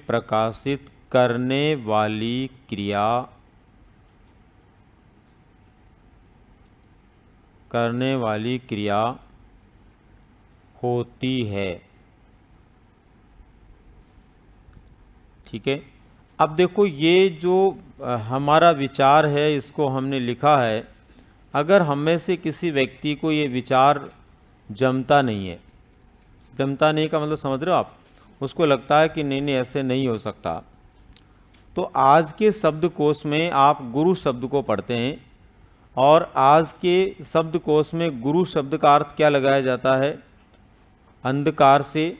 प्रकाशित करने वाली क्रिया होती है। ठीक है। अब देखो, ये जो हमारा विचार है इसको हमने लिखा है। अगर हम में से किसी व्यक्ति को ये विचार जमता नहीं का मतलब समझ रहे हो आप, उसको लगता है कि नहीं ऐसे नहीं हो सकता, तो आज के शब्दकोश में आप गुरु शब्द को पढ़ते हैं और आज के शब्दकोश में गुरु शब्द का अर्थ क्या लगाया जाता है? अंधकार से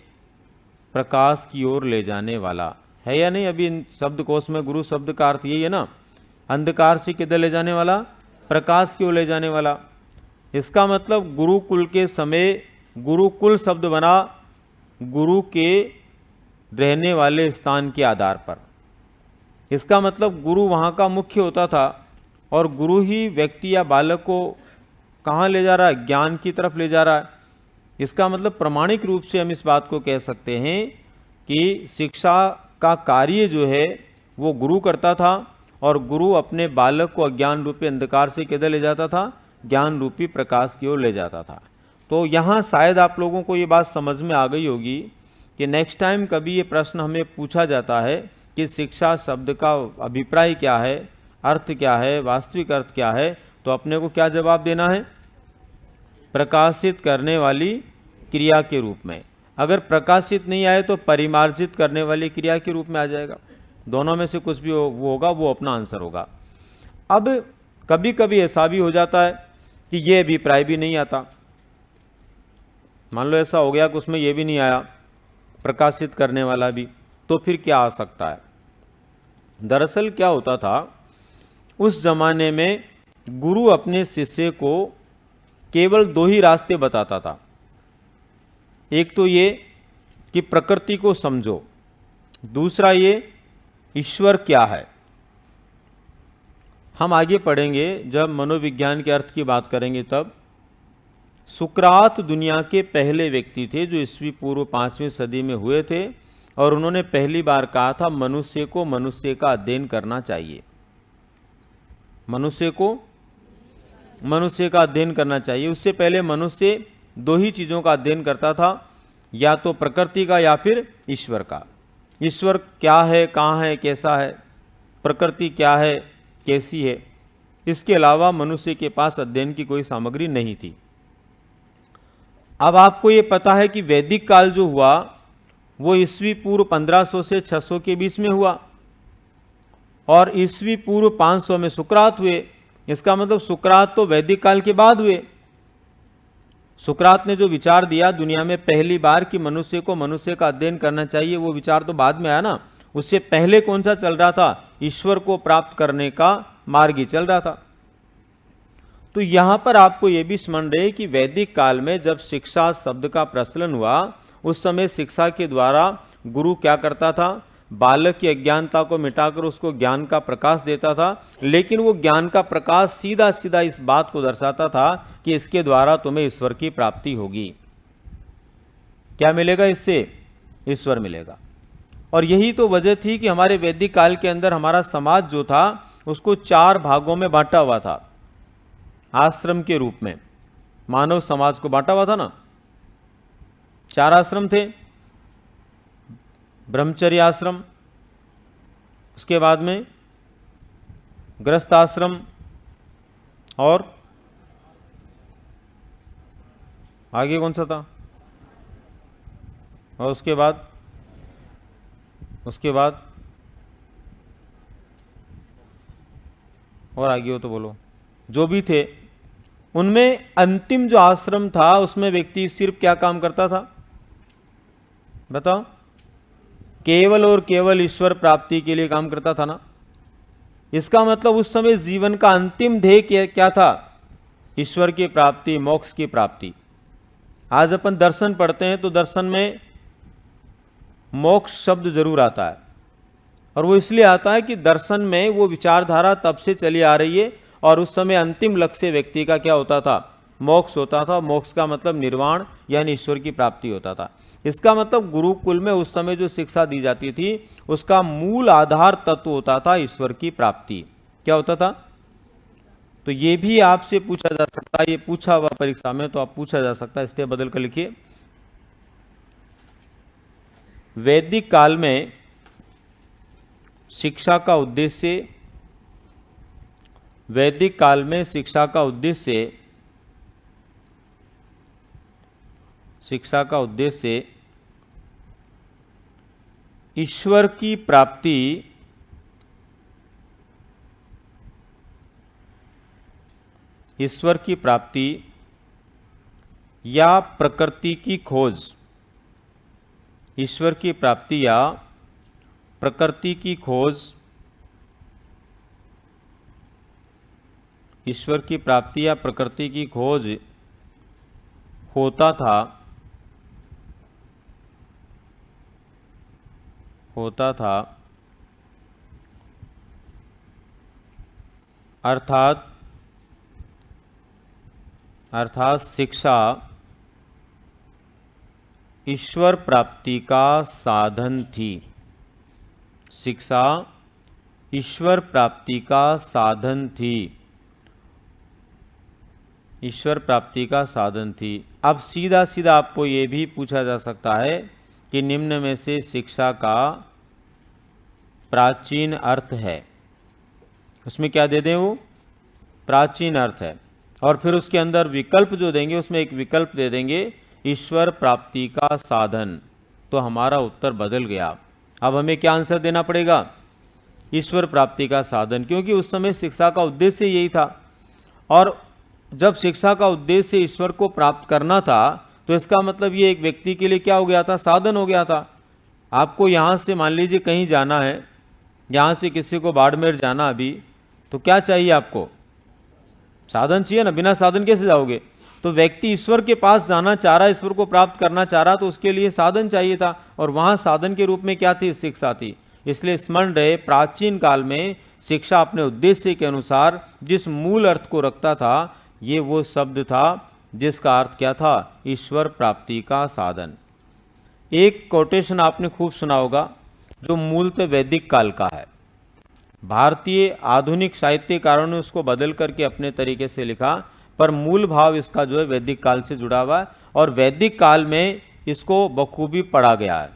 प्रकाश की ओर ले जाने वाला, है या नहीं? अभी शब्दकोश में गुरु शब्द का अर्थ यही है ना, अंधकार से किधर ले जाने वाला? प्रकाश की ओर ले जाने वाला। इसका मतलब गुरुकुल के समय गुरुकुल शब्द बना गुरु के रहने वाले स्थान के आधार पर। इसका मतलब गुरु वहाँ का मुख्य होता था और गुरु ही व्यक्ति या बालक को कहाँ ले जा रहा है? ज्ञान की तरफ ले जा रहा है। इसका मतलब प्रामाणिक रूप से हम इस बात को कह सकते हैं कि शिक्षा का कार्य जो है वो गुरु करता था, और गुरु अपने बालक को अज्ञान रूपी अंधकार से किधर ले जाता था? ज्ञान रूपी प्रकाश की ओर ले जाता था। तो यहाँ शायद आप लोगों को ये बात समझ में आ गई होगी कि नेक्स्ट टाइम कभी ये प्रश्न हमें पूछा जाता है कि शिक्षा शब्द का अभिप्राय क्या है, अर्थ क्या है, वास्तविक अर्थ क्या है, तो अपने को क्या जवाब देना है? प्रकाशित करने वाली क्रिया के रूप में। अगर प्रकाशित नहीं आए तो परिमार्जित करने वाली क्रिया के रूप में आ जाएगा। दोनों में से कुछ भी वो होगा, वो अपना आंसर होगा। अब कभी कभी ऐसा भी हो जाता है कि ये अभिप्राय भी नहीं आता। मान लो ऐसा हो गया कि उसमें ये भी नहीं आया, प्रकाशित करने वाला भी, तो फिर क्या आ सकता है? दरअसल क्या होता था, उस जमाने में गुरु अपने शिष्य को केवल दो ही रास्ते बताता था। एक तो ये कि प्रकृति को समझो, दूसरा ये ईश्वर क्या है। हम आगे पढ़ेंगे जब मनोविज्ञान के अर्थ की बात करेंगे तब। सुकरात दुनिया के पहले व्यक्ति थे जो ईस्वी पूर्व 5वीं सदी में हुए थे, और उन्होंने पहली बार कहा था मनुष्य को मनुष्य का अध्ययन करना चाहिए। मनुष्य को मनुष्य का अध्ययन करना चाहिए। उससे पहले मनुष्य दो ही चीज़ों का अध्ययन करता था, या तो प्रकृति का या फिर ईश्वर का। ईश्वर क्या है, कहाँ है, कैसा है, प्रकृति क्या है, कैसी है, इसके अलावा मनुष्य के पास अध्ययन की कोई सामग्री नहीं थी। अब आपको ये पता है कि वैदिक काल जो हुआ वो ईस्वी पूर्व 1500 से 600 के बीच में हुआ, और ईस्वी पूर्व 500 में सुकरात हुए। इसका मतलब सुकरात तो वैदिक काल के बाद हुए। सुकरात ने जो विचार दिया दुनिया में पहली बार कि मनुष्य को मनुष्य का अध्ययन करना चाहिए, वो विचार तो बाद में आया ना। उससे पहले कौन सा चल रहा था? ईश्वर को प्राप्त करने का मार्ग ही चल रहा था। तो यहां पर आपको यह भी स्मरण रहे कि वैदिक काल में जब शिक्षा शब्द का प्रचलन हुआ, उस समय शिक्षा के द्वारा गुरु क्या करता था? बालक की अज्ञानता को मिटाकर उसको ज्ञान का प्रकाश देता था। लेकिन वो ज्ञान का प्रकाश सीधा सीधा इस बात को दर्शाता था कि इसके द्वारा तुम्हें ईश्वर की प्राप्ति होगी। क्या मिलेगा इससे? ईश्वर मिलेगा। और यही तो वजह थी कि हमारे वैदिक काल के अंदर हमारा समाज जो था उसको 4 भागों में बांटा हुआ था। आश्रम के रूप में मानव समाज को बांटा हुआ था ना। 4 आश्रम थे। ब्रह्मचर्य आश्रम, उसके बाद में गृहस्थ आश्रम, और आगे कौन सा था? और उसके बाद और आगे हो तो बोलो। जो भी थे उनमें अंतिम जो आश्रम था उसमें व्यक्ति सिर्फ क्या काम करता था? बताओ। केवल और केवल ईश्वर प्राप्ति के लिए काम करता था ना। इसका मतलब उस समय जीवन का अंतिम ध्येय क्या था? ईश्वर की प्राप्ति, मोक्ष की प्राप्ति। आज अपन दर्शन पढ़ते हैं तो दर्शन में मोक्ष शब्द जरूर आता है, और वो इसलिए आता है कि दर्शन में वो विचारधारा तब से चली आ रही है, और उस समय अंतिम लक्ष्य व्यक्ति का क्या होता था? मोक्ष होता था। मोक्ष का मतलब निर्वाण यानी ईश्वर की प्राप्ति होता था। इसका मतलब गुरुकुल में उस समय जो शिक्षा दी जाती थी उसका मूल आधार तत्व होता था ईश्वर की प्राप्ति। क्या होता था? तो ये भी आपसे पूछा जा सकता है, ये पूछा हुआ परीक्षा में, तो आप पूछा जा सकता है। स्टेप बदल कर लिखिए। वैदिक काल में शिक्षा का उद्देश्य, वैदिक काल में शिक्षा का उद्देश्य ईश्वर की प्राप्ति, ईश्वर की प्राप्ति या प्रकृति की खोज, ईश्वर की प्राप्ति या प्रकृति की खोज, ईश्वर की प्राप्ति या प्रकृति की खोज होता था अर्थात शिक्षा ईश्वर प्राप्ति का साधन थी। शिक्षा ईश्वर प्राप्ति का साधन थी। ईश्वर प्राप्ति का साधन थी। अब सीधा सीधा आपको ये भी पूछा जा सकता है कि निम्न में से शिक्षा का प्राचीन अर्थ है, उसमें क्या दे दें, वो प्राचीन अर्थ है, और फिर उसके अंदर विकल्प जो देंगे उसमें एक विकल्प दे देंगे ईश्वर प्राप्ति का साधन, तो हमारा उत्तर बदल गया। अब हमें क्या आंसर देना पड़ेगा, ईश्वर प्राप्ति का साधन, क्योंकि उस समय शिक्षा का उद्देश्य यही था। और जब शिक्षा का उद्देश्य ईश्वर को प्राप्त करना था तो इसका मतलब ये एक व्यक्ति के लिए क्या हो गया था, साधन हो गया था। आपको यहाँ से मान लीजिए कहीं जाना है, यहाँ से किसी को बाड़मेर जाना अभी, तो क्या चाहिए आपको, साधन चाहिए ना, बिना साधन कैसे जाओगे। तो व्यक्ति ईश्वर के पास जाना चाह रहा, ईश्वर को प्राप्त करना चाह रहा, तो उसके लिए साधन चाहिए था, और वहाँ साधन के रूप में क्या थी, शिक्षा थी। इसलिए स्मरण रहे, प्राचीन काल में शिक्षा अपने उद्देश्य के अनुसार जिस मूल अर्थ को रखता था, ये वो शब्द था जिसका अर्थ क्या था, ईश्वर प्राप्ति का साधन। एक कोटेशन आपने खूब सुना होगा जो मूलतः वैदिक काल का है। भारतीय आधुनिक साहित्यकारों ने उसको बदल करके अपने तरीके से लिखा, पर मूल भाव इसका जो है वैदिक काल से जुड़ा हुआ है, और वैदिक काल में इसको बखूबी पढ़ा गया है।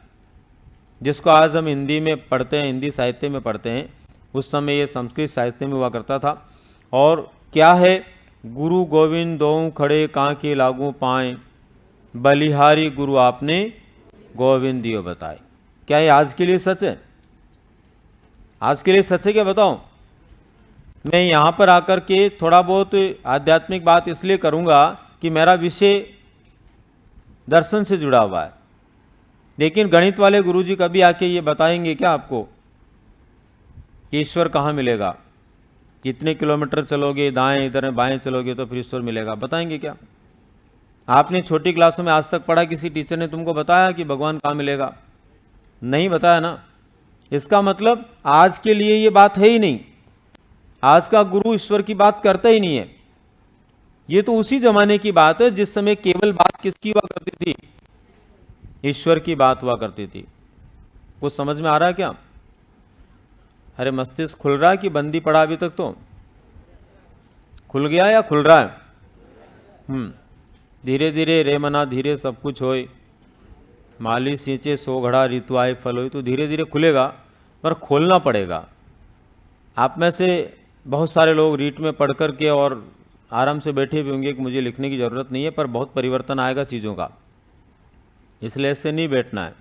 जिसको आज हम हिंदी में पढ़ते हैं, हिंदी साहित्य में पढ़ते हैं, उस समय ये संस्कृत साहित्य में हुआ करता था। और क्या है, गुरु गोविंद दोऊ खड़े कांके लागू पाएं, बलिहारी गुरु आपने गोविंद दियो बताए। क्या ये आज के लिए सच है, आज के लिए सच है क्या, बताओ। मैं यहाँ पर आकर के थोड़ा बहुत आध्यात्मिक बात इसलिए करूँगा कि मेरा विषय दर्शन से जुड़ा हुआ है, लेकिन गणित वाले गुरुजी कभी आके ये बताएंगे क्या आपको कि ईश्वर कहाँ मिलेगा, कितने किलोमीटर चलोगे, दाएं इधर बाएं चलोगे तो फिर ईश्वर मिलेगा, बताएंगे क्या। आपने छोटी क्लासों में आज तक पढ़ा, किसी टीचर ने तुमको बताया कि भगवान कहाँ मिलेगा, नहीं बताया ना। इसका मतलब आज के लिए ये बात है ही नहीं, आज का गुरु ईश्वर की बात करता ही नहीं है। ये तो उसी जमाने की बात है जिस समय केवल बात किसकी हुआ करती थी, ईश्वर की बात हुआ करती थी। कुछ समझ में आ रहा है क्या। अरे मस्तिष्क खुल रहा है कि बंदी पड़ा अभी तक, तो खुल गया या खुल रहा है। धीरे धीरे रे मना धीरे सब कुछ होए, माली सींचे सो घड़ा ऋतु आए फल होए, तो धीरे धीरे खुलेगा, पर खोलना पड़ेगा। आप में से बहुत सारे लोग रीट में पढ़ कर के और आराम से बैठे भी होंगे कि मुझे लिखने की ज़रूरत नहीं है, पर बहुत परिवर्तन आएगा चीज़ों का, इसलिए ऐसे नहीं बैठना है।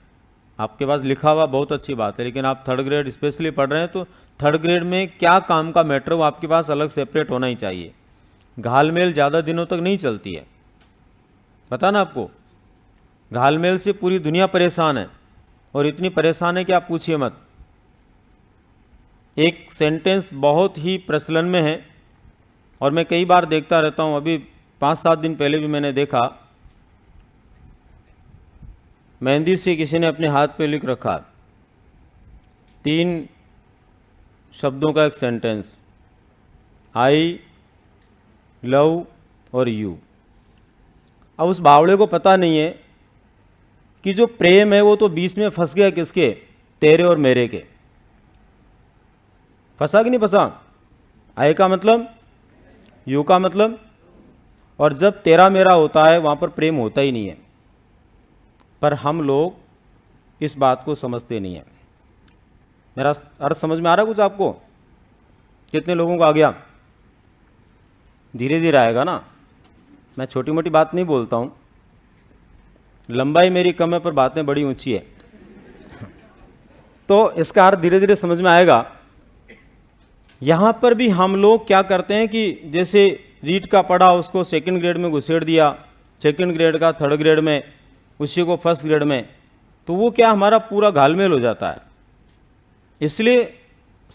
आपके पास लिखा हुआ बहुत अच्छी बात है, लेकिन आप थर्ड ग्रेड स्पेशली पढ़ रहे हैं, तो थर्ड ग्रेड में क्या काम का मैटर वो आपके पास अलग सेपरेट होना ही चाहिए। घालमेल ज़्यादा दिनों तक नहीं चलती है, पता ना आपको। घालमेल से पूरी दुनिया परेशान है, और इतनी परेशान है कि आप पूछिए मत। एक सेंटेंस बहुत ही प्रचलन में है, और मैं कई बार देखता रहता हूँ। अभी 5-7 दिन पहले भी मैंने देखा, मेहंदी से किसी ने अपने हाथ पे लिख रखा 3 शब्दों का एक सेंटेंस, आई लव और यू। अब उस बावड़े को पता नहीं है कि जो प्रेम है वो तो बीच में फंस गया, किसके, तेरे और मेरे के। फंसा कि नहीं फंसा। आई का मतलब, यू का मतलब, और जब तेरा मेरा होता है वहाँ पर प्रेम होता ही नहीं है। पर हम लोग इस बात को समझते नहीं है। मेरा अर्थ समझ में आ रहा है कुछ आपको, कितने लोगों को आ गया। धीरे धीरे आएगा ना, मैं छोटी मोटी बात नहीं बोलता हूँ, लंबाई मेरी कम है पर बातें बड़ी ऊंची है, तो इसका अर्थ धीरे धीरे समझ में आएगा। यहाँ पर भी हम लोग क्या करते हैं कि जैसे रीट का पढ़ा उसको सेकंड ग्रेड में घुसेड़ दिया, सेकंड ग्रेड का थर्ड ग्रेड में, उसी को फर्स्ट ग्रेड में, तो वो क्या हमारा पूरा घालमेल हो जाता है। इसलिए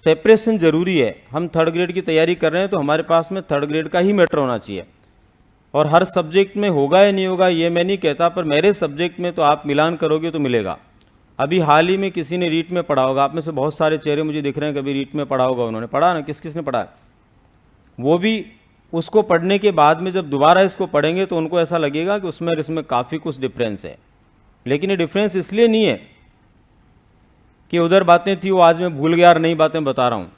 सेपरेशन जरूरी है। हम थर्ड ग्रेड की तैयारी कर रहे हैं तो हमारे पास में थर्ड ग्रेड का ही मैटर होना चाहिए, और हर सब्जेक्ट में होगा या नहीं होगा ये मैं नहीं कहता, पर मेरे सब्जेक्ट में तो आप मिलान करोगे तो मिलेगा। अभी हाल ही में किसी ने रीट में पढ़ा होगा, आप में से बहुत सारे चेहरे मुझे दिख रहे हैं कभी रीट में पढ़ा होगा, उन्होंने पढ़ा ना, किस किस ने पढ़ा है। वो भी उसको पढ़ने के बाद में जब दोबारा इसको पढ़ेंगे तो उनको ऐसा लगेगा कि उसमें इसमें काफ़ी कुछ डिफरेंस है। लेकिन ये डिफरेंस इसलिए नहीं है कि उधर बातें थी वो आज मैं भूल गया और नई बातें बता रहा हूँ।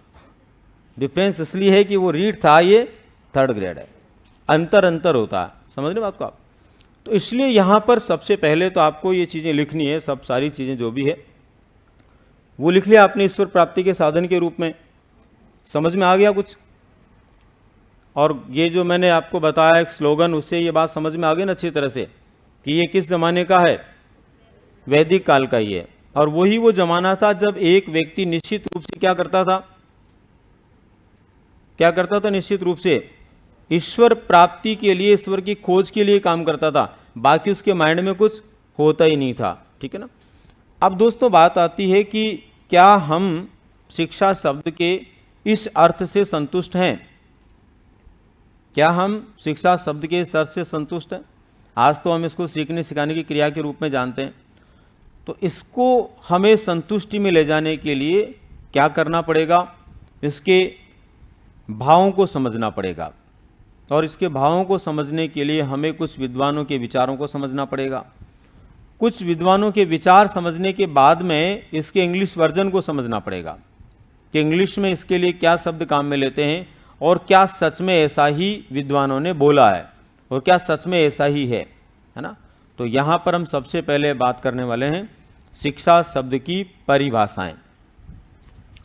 डिफरेंस इसलिए है कि वो रीड था, ये थर्ड ग्रेड है। अंतर होता है, समझ रहे बात को आप। तो इसलिए यहाँ पर सबसे पहले तो आपको ये चीज़ें लिखनी है, सब सारी चीज़ें जो भी है वो लिख लिया आपने ईश्वर प्राप्ति के साधन के रूप में। समझ में आ गया कुछ? और ये जो मैंने आपको बताया एक स्लोगन, उससे ये बात समझ में आ गई ना अच्छी तरह से कि ये किस जमाने का है? वैदिक काल का ही है। और वही वो जमाना था जब एक व्यक्ति निश्चित रूप से क्या करता था, निश्चित रूप से ईश्वर प्राप्ति के लिए, ईश्वर की खोज के लिए काम करता था, बाकी उसके माइंड में कुछ होता ही नहीं था। ठीक है ना। अब दोस्तों बात आती है कि क्या हम शिक्षा शब्द के इस अर्थ से संतुष्ट हैं? क्या हम शिक्षा शब्द के इस अर्थ से संतुष्ट हैं? आज तो हम इसको सीखने सिखाने की क्रिया के रूप में जानते हैं। तो इसको हमें संतुष्टि में ले जाने के लिए क्या करना पड़ेगा? इसके भावों को समझना पड़ेगा, और इसके भावों को समझने के लिए हमें कुछ विद्वानों के विचारों को समझना पड़ेगा। कुछ विद्वानों के विचार समझने के बाद में इसके इंग्लिश वर्जन को समझना पड़ेगा कि इंग्लिश में इसके लिए क्या शब्द काम में लेते हैं, और क्या सच में ऐसा ही विद्वानों ने बोला है, और क्या सच में ऐसा ही है ना। तो यहाँ पर हम सबसे पहले बात करने वाले हैं शिक्षा शब्द की परिभाषाएं।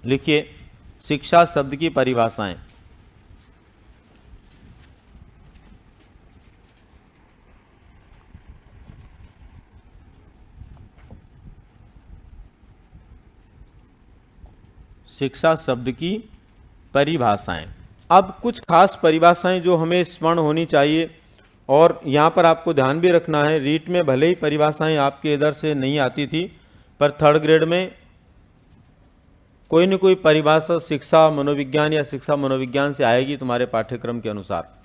लिखिए, शिक्षा शब्द की परिभाषाएं। शिक्षा शब्द की परिभाषाएं। अब कुछ खास परिभाषाएं जो हमें स्मरण होनी चाहिए, और यहाँ पर आपको ध्यान भी रखना है, रीट में भले ही परिभाषाएं आपके इधर से नहीं आती थी, पर थर्ड ग्रेड में कोई न कोई परिभाषा शिक्षा मनोविज्ञान या शिक्षा मनोविज्ञान से आएगी तुम्हारे पाठ्यक्रम के अनुसार।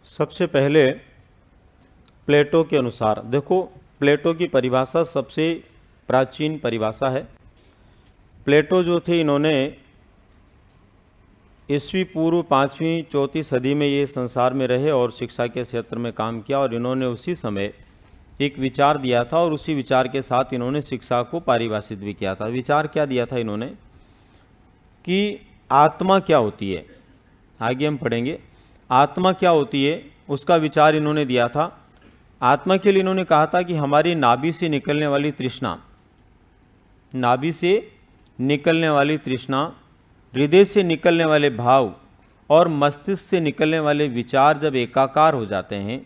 सबसे पहले प्लेटो के अनुसार देखो, प्लेटो की परिभाषा सबसे प्राचीन परिभाषा है। प्लेटो जो थे, इन्होंने ईस्वी पूर्व 5वीं 4वीं सदी में ये संसार में रहे और शिक्षा के क्षेत्र में काम किया, और इन्होंने उसी समय एक विचार दिया था, और उसी विचार के साथ इन्होंने शिक्षा को परिभाषित भी किया था। विचार क्या दिया था इन्होंने कि आत्मा क्या होती है, आगे हम पढ़ेंगे आत्मा क्या होती है, उसका विचार इन्होंने दिया था। आत्मा के लिए इन्होंने कहा था कि हमारी नाभि से निकलने वाली तृष्णा, नाभि से निकलने वाली तृष्णा, हृदय से निकलने वाले भाव और मस्तिष्क से निकलने वाले विचार जब एकाकार हो जाते हैं,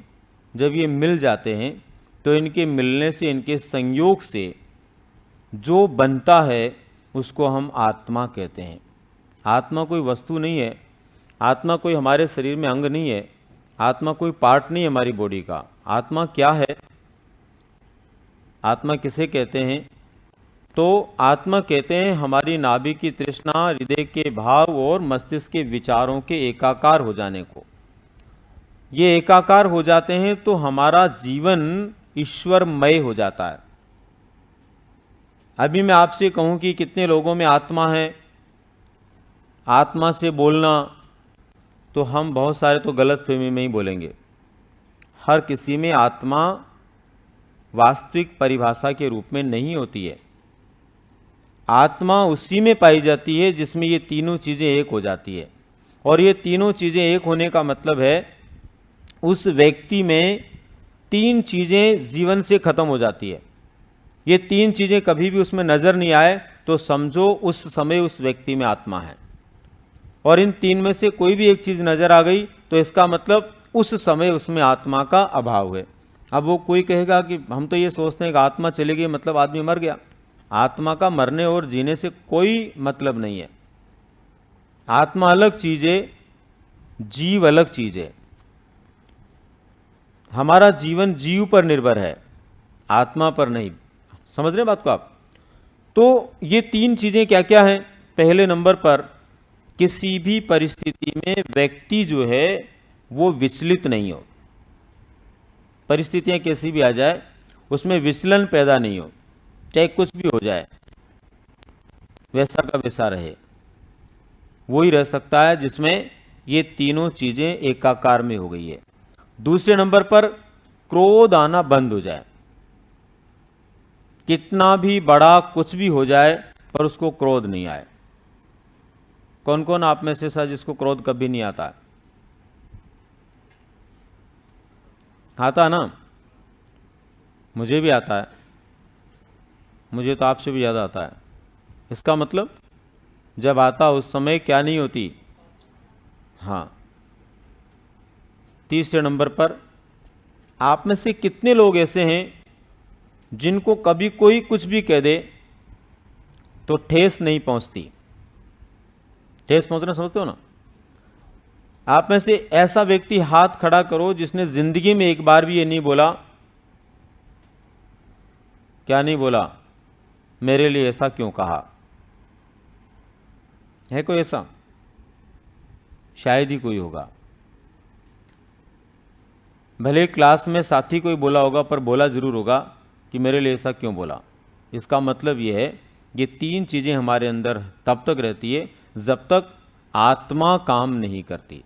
जब ये मिल जाते हैं, तो इनके मिलने से, इनके संयोग से जो बनता है उसको हम आत्मा कहते हैं। आत्मा कोई वस्तु नहीं है, आत्मा कोई हमारे शरीर में अंग नहीं है, आत्मा कोई पार्ट नहीं है हमारी बॉडी का। आत्मा क्या है, आत्मा किसे कहते हैं? तो आत्मा कहते हैं हमारी नाभि की तृष्णा, हृदय के भाव और मस्तिष्क के विचारों के एकाकार हो जाने को। ये एकाकार हो जाते हैं तो हमारा जीवन ईश्वरमय हो जाता है। अभी मैं आपसे कहूं कि कितने लोगों में आत्मा है, आत्मा से बोलना, तो हम बहुत सारे तो गलत फहमी में ही बोलेंगे। हर किसी में आत्मा वास्तविक परिभाषा के रूप में नहीं होती है। आत्मा उसी में पाई जाती है जिसमें ये तीनों चीज़ें एक हो जाती है, और ये तीनों चीज़ें एक होने का मतलब है उस व्यक्ति में तीन चीज़ें जीवन से खत्म हो जाती है। ये तीन चीज़ें कभी भी उसमें नज़र नहीं आए तो समझो उस समय उस व्यक्ति में आत्मा है। और इन तीन में से कोई भी एक चीज़ नज़र आ गई तो इसका मतलब उस समय उसमें आत्मा का अभाव है। अब वो कोई कहेगा कि हम तो ये सोचते हैं कि आत्मा चली गई मतलब आदमी मर गया। आत्मा का मरने और जीने से कोई मतलब नहीं है। आत्मा अलग चीज है, जीव अलग चीज है। हमारा जीवन जीव पर निर्भर है, आत्मा पर नहीं। समझ रहे हैं बात को आप? तो ये तीन चीजें क्या क्या हैं? पहले नंबर पर, किसी भी परिस्थिति में व्यक्ति जो है वो विचलित नहीं हो। परिस्थितियां कैसी भी आ जाए उसमें विचलन पैदा नहीं हो, चाहे कुछ भी हो जाए वैसा का वैसा रहे। वही रह सकता है जिसमें ये तीनों चीजें एकाकार में हो गई है। दूसरे नंबर पर, क्रोध आना बंद हो जाए। कितना भी बड़ा कुछ भी हो जाए पर उसको क्रोध नहीं आए। कौन कौन आप में से ऐसा जिसको क्रोध कभी नहीं आता है? आता है ना? मुझे भी आता है, मुझे तो आपसे भी ज़्यादा आता है। इसका मतलब जब आता उस समय क्या नहीं होती? हाँ। तीसरे नंबर पर, आप में से कितने लोग ऐसे हैं जिनको कभी कोई कुछ भी कह दे तो ठेस नहीं पहुंचती? ठेस पहुंचना समझते हो ना? आप में से ऐसा व्यक्ति हाथ खड़ा करो जिसने जिंदगी में एक बार भी ये नहीं बोला, क्या नहीं बोला, मेरे लिए ऐसा क्यों कहा? है कोई ऐसा? शायद ही कोई होगा। भले क्लास में साथी कोई बोला होगा पर बोला जरूर होगा कि मेरे लिए ऐसा क्यों बोला। इसका मतलब यह है, ये तीन चीजें हमारे अंदर तब तक रहती है जब तक आत्मा काम नहीं करती।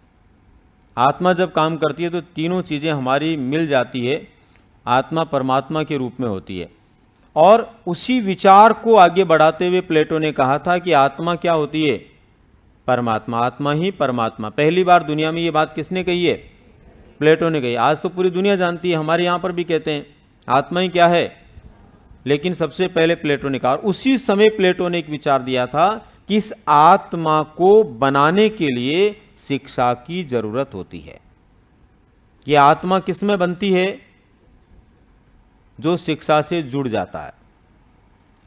आत्मा जब काम करती है तो तीनों चीजें हमारी मिल जाती है, आत्मा परमात्मा के रूप में होती है। और उसी विचार को आगे बढ़ाते हुए प्लेटो ने कहा था कि आत्मा क्या होती है? परमात्मा। आत्मा ही परमात्मा। पहली बार दुनिया में ये बात किसने कही है? प्लेटो ने कही। आज तो पूरी दुनिया जानती है, हमारे यहां पर भी कहते हैं आत्मा ही क्या है, लेकिन सबसे पहले प्लेटो ने कहा। उसी समय प्लेटो ने एक विचार दिया था कि इस आत्मा को बनाने के लिए शिक्षा की जरूरत होती है। यह आत्मा किस में बनती है? जो शिक्षा से जुड़ जाता है।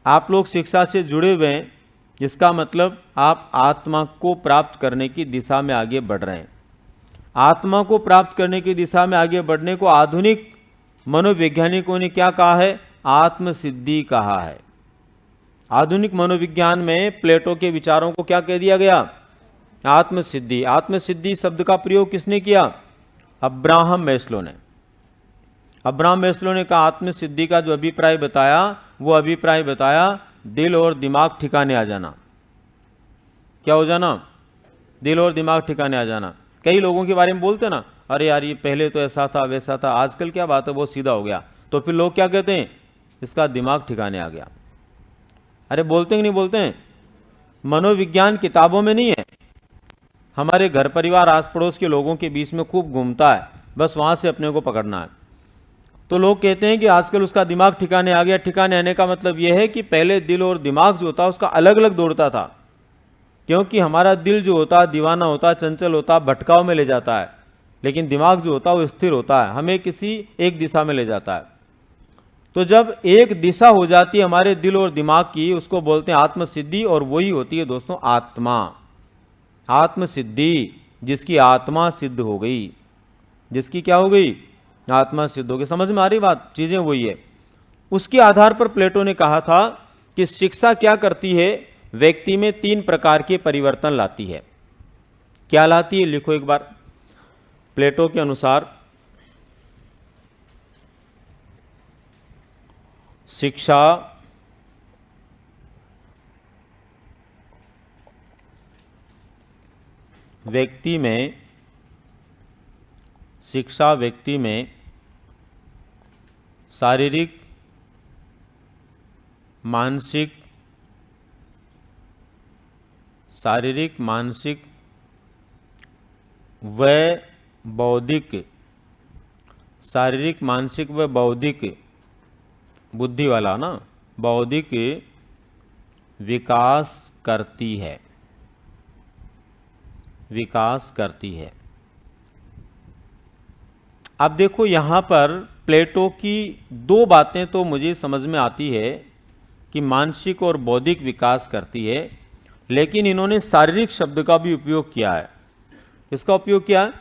आप लोग शिक्षा से जुड़े हुए हैं, इसका मतलब आप आत्मा को प्राप्त करने की दिशा में आगे बढ़ रहे हैं। आत्मा को प्राप्त करने की दिशा में आगे बढ़ने को आधुनिक मनोवैज्ञानिकों ने क्या कहा है? आत्मसिद्धि कहा है। आधुनिक मनोविज्ञान में प्लेटो के विचारों को क्या कह दिया गया? आत्मसिद्धि। आत्मसिद्धि शब्द का प्रयोग किसने किया? अब्राहम मैस्लो ने। अब्राहम मैस्लो ने कहा आत्मसिद्धि का जो अभिप्राय बताया, वो अभिप्राय बताया दिल और दिमाग ठिकाने आ जाना। क्या हो जाना? दिल और दिमाग ठिकाने आ जाना। कई लोगों के बारे में बोलते ना, अरे यार ये पहले तो ऐसा था वैसा था, आजकल क्या बात है बहुत सीधा हो गया। तो फिर लोग क्या कहते हैं? इसका दिमाग ठिकाने आ गया। अरे बोलते हैं कि नहीं बोलते हैं? मनोविज्ञान किताबों में नहीं है, हमारे घर परिवार आस पड़ोस के लोगों के बीच में खूब घूमता है, बस वहां से अपने को पकड़ना है। तो लोग कहते हैं कि आजकल उसका दिमाग ठिकाने आ गया। ठिकाने आने का मतलब यह है कि पहले दिल और दिमाग जो होता उसका अलग अलग दौड़ता था, क्योंकि हमारा दिल जो होता दीवाना होता, चंचल होता, भटकाव में ले जाता है, लेकिन दिमाग जो होता वो स्थिर होता है, हमें किसी एक दिशा में ले जाता है। तो जब एक दिशा हो जाती है हमारे दिल और दिमाग की, उसको बोलते हैं आत्मसिद्धि, और वही होती है दोस्तों आत्मा। आत्मसिद्धि, जिसकी आत्मा सिद्ध हो गई। जिसकी क्या हो गई? आत्मा सिद्ध हो गई। समझ में आ रही बात? चीजें वही है। उसके आधार पर प्लेटो ने कहा था कि शिक्षा क्या करती है? व्यक्ति में तीन प्रकार के परिवर्तन लाती है। क्या लाती है? लिखो एक बार। प्लेटो के अनुसार शिक्षा व्यक्ति में शारीरिक, मानसिक व बौद्धिक, शारीरिक, मानसिक व बौद्धिक, बुद्धि वाला ना, बौद्धिक विकास करती है। विकास करती है। अब देखो यहाँ पर प्लेटो की दो बातें तो मुझे समझ में आती है कि मानसिक और बौद्धिक विकास करती है, लेकिन इन्होंने शारीरिक शब्द का भी उपयोग किया है। इसका उपयोग किया है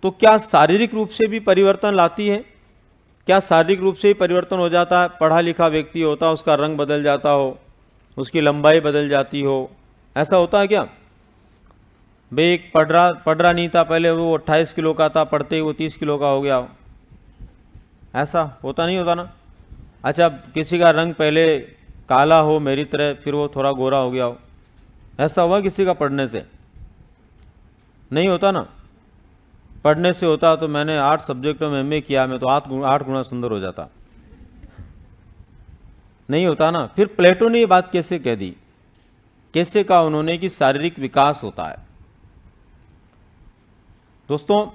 तो क्या शारीरिक रूप से भी परिवर्तन लाती है? क्या शारीरिक रूप से ही परिवर्तन हो जाता है? पढ़ा लिखा व्यक्ति होता, उसका रंग बदल जाता हो, उसकी लंबाई बदल जाती हो, ऐसा होता है क्या? भाई एक पढ़ रहा नहीं था पहले, वो 28 किलो का था, पढ़ते ही वो 30 किलो का हो गया हो, ऐसा होता नहीं होता ना? अच्छा, किसी का रंग पहले काला हो मेरी तरह, फिर वो थोड़ा गोरा हो गया हो, ऐसा हुआ किसी का पढ़ने से? नहीं होता ना। पढ़ने से होता तो मैंने 8 सब्जेक्टों में एमए किया, मैं तो 8 गुना सुंदर हो जाता। नहीं होता ना। फिर प्लेटो ने ये बात कैसे कह दी? कैसे कहा उन्होंने कि शारीरिक विकास होता है? दोस्तों,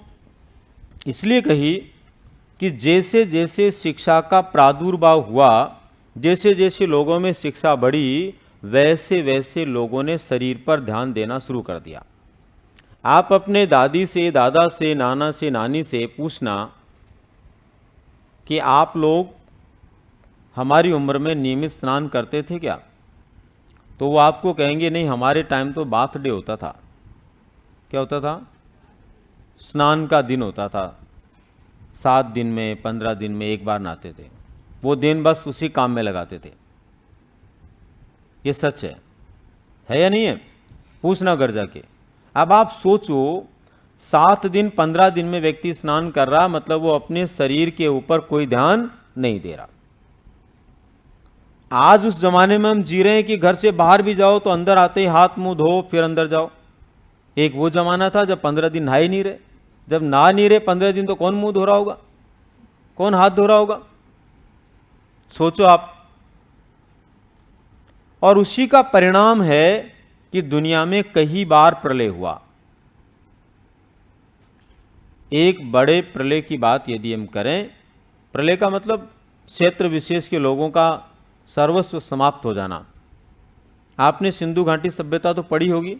इसलिए कही कि जैसे जैसे शिक्षा का प्रादुर्भाव हुआ, जैसे जैसे लोगों में शिक्षा बढ़ी, वैसे वैसे लोगों ने शरीर पर ध्यान देना शुरू कर दिया। आप अपने दादी से, दादा से, नाना से, नानी से पूछना कि आप लोग हमारी उम्र में नियमित स्नान करते थे क्या? तो वो आपको कहेंगे नहीं, हमारे टाइम तो बर्थडे होता था। क्या होता था? स्नान का दिन होता था, 7 दिन में, 15 दिन में एक बार नहाते थे। वो दिन बस उसी काम में लगाते थे। ये सच है या नहीं है? पूछना घर जाके। अब आप सोचो, 7 दिन 15 दिन में व्यक्ति स्नान कर रहा, मतलब वो अपने शरीर के ऊपर कोई ध्यान नहीं दे रहा। आज उस जमाने में हम जी रहे हैं कि घर से बाहर भी जाओ तो अंदर आते ही हाथ मुंह धो फिर अंदर जाओ। एक वो जमाना था जब 15 दिन नहा ही नहीं रहे। जब नहा नहीं रहे 15 दिन तो कौन मुंह धो रहा होगा, कौन हाथ धो रहा होगा? सोचो आप। और उसी का परिणाम है कि दुनिया में कई बार प्रलय हुआ। एक बड़े प्रलय की बात यदि हम करें, प्रलय का मतलब क्षेत्र विशेष के लोगों का सर्वस्व समाप्त हो जाना। आपने सिंधु घाटी सभ्यता तो पढ़ी होगी।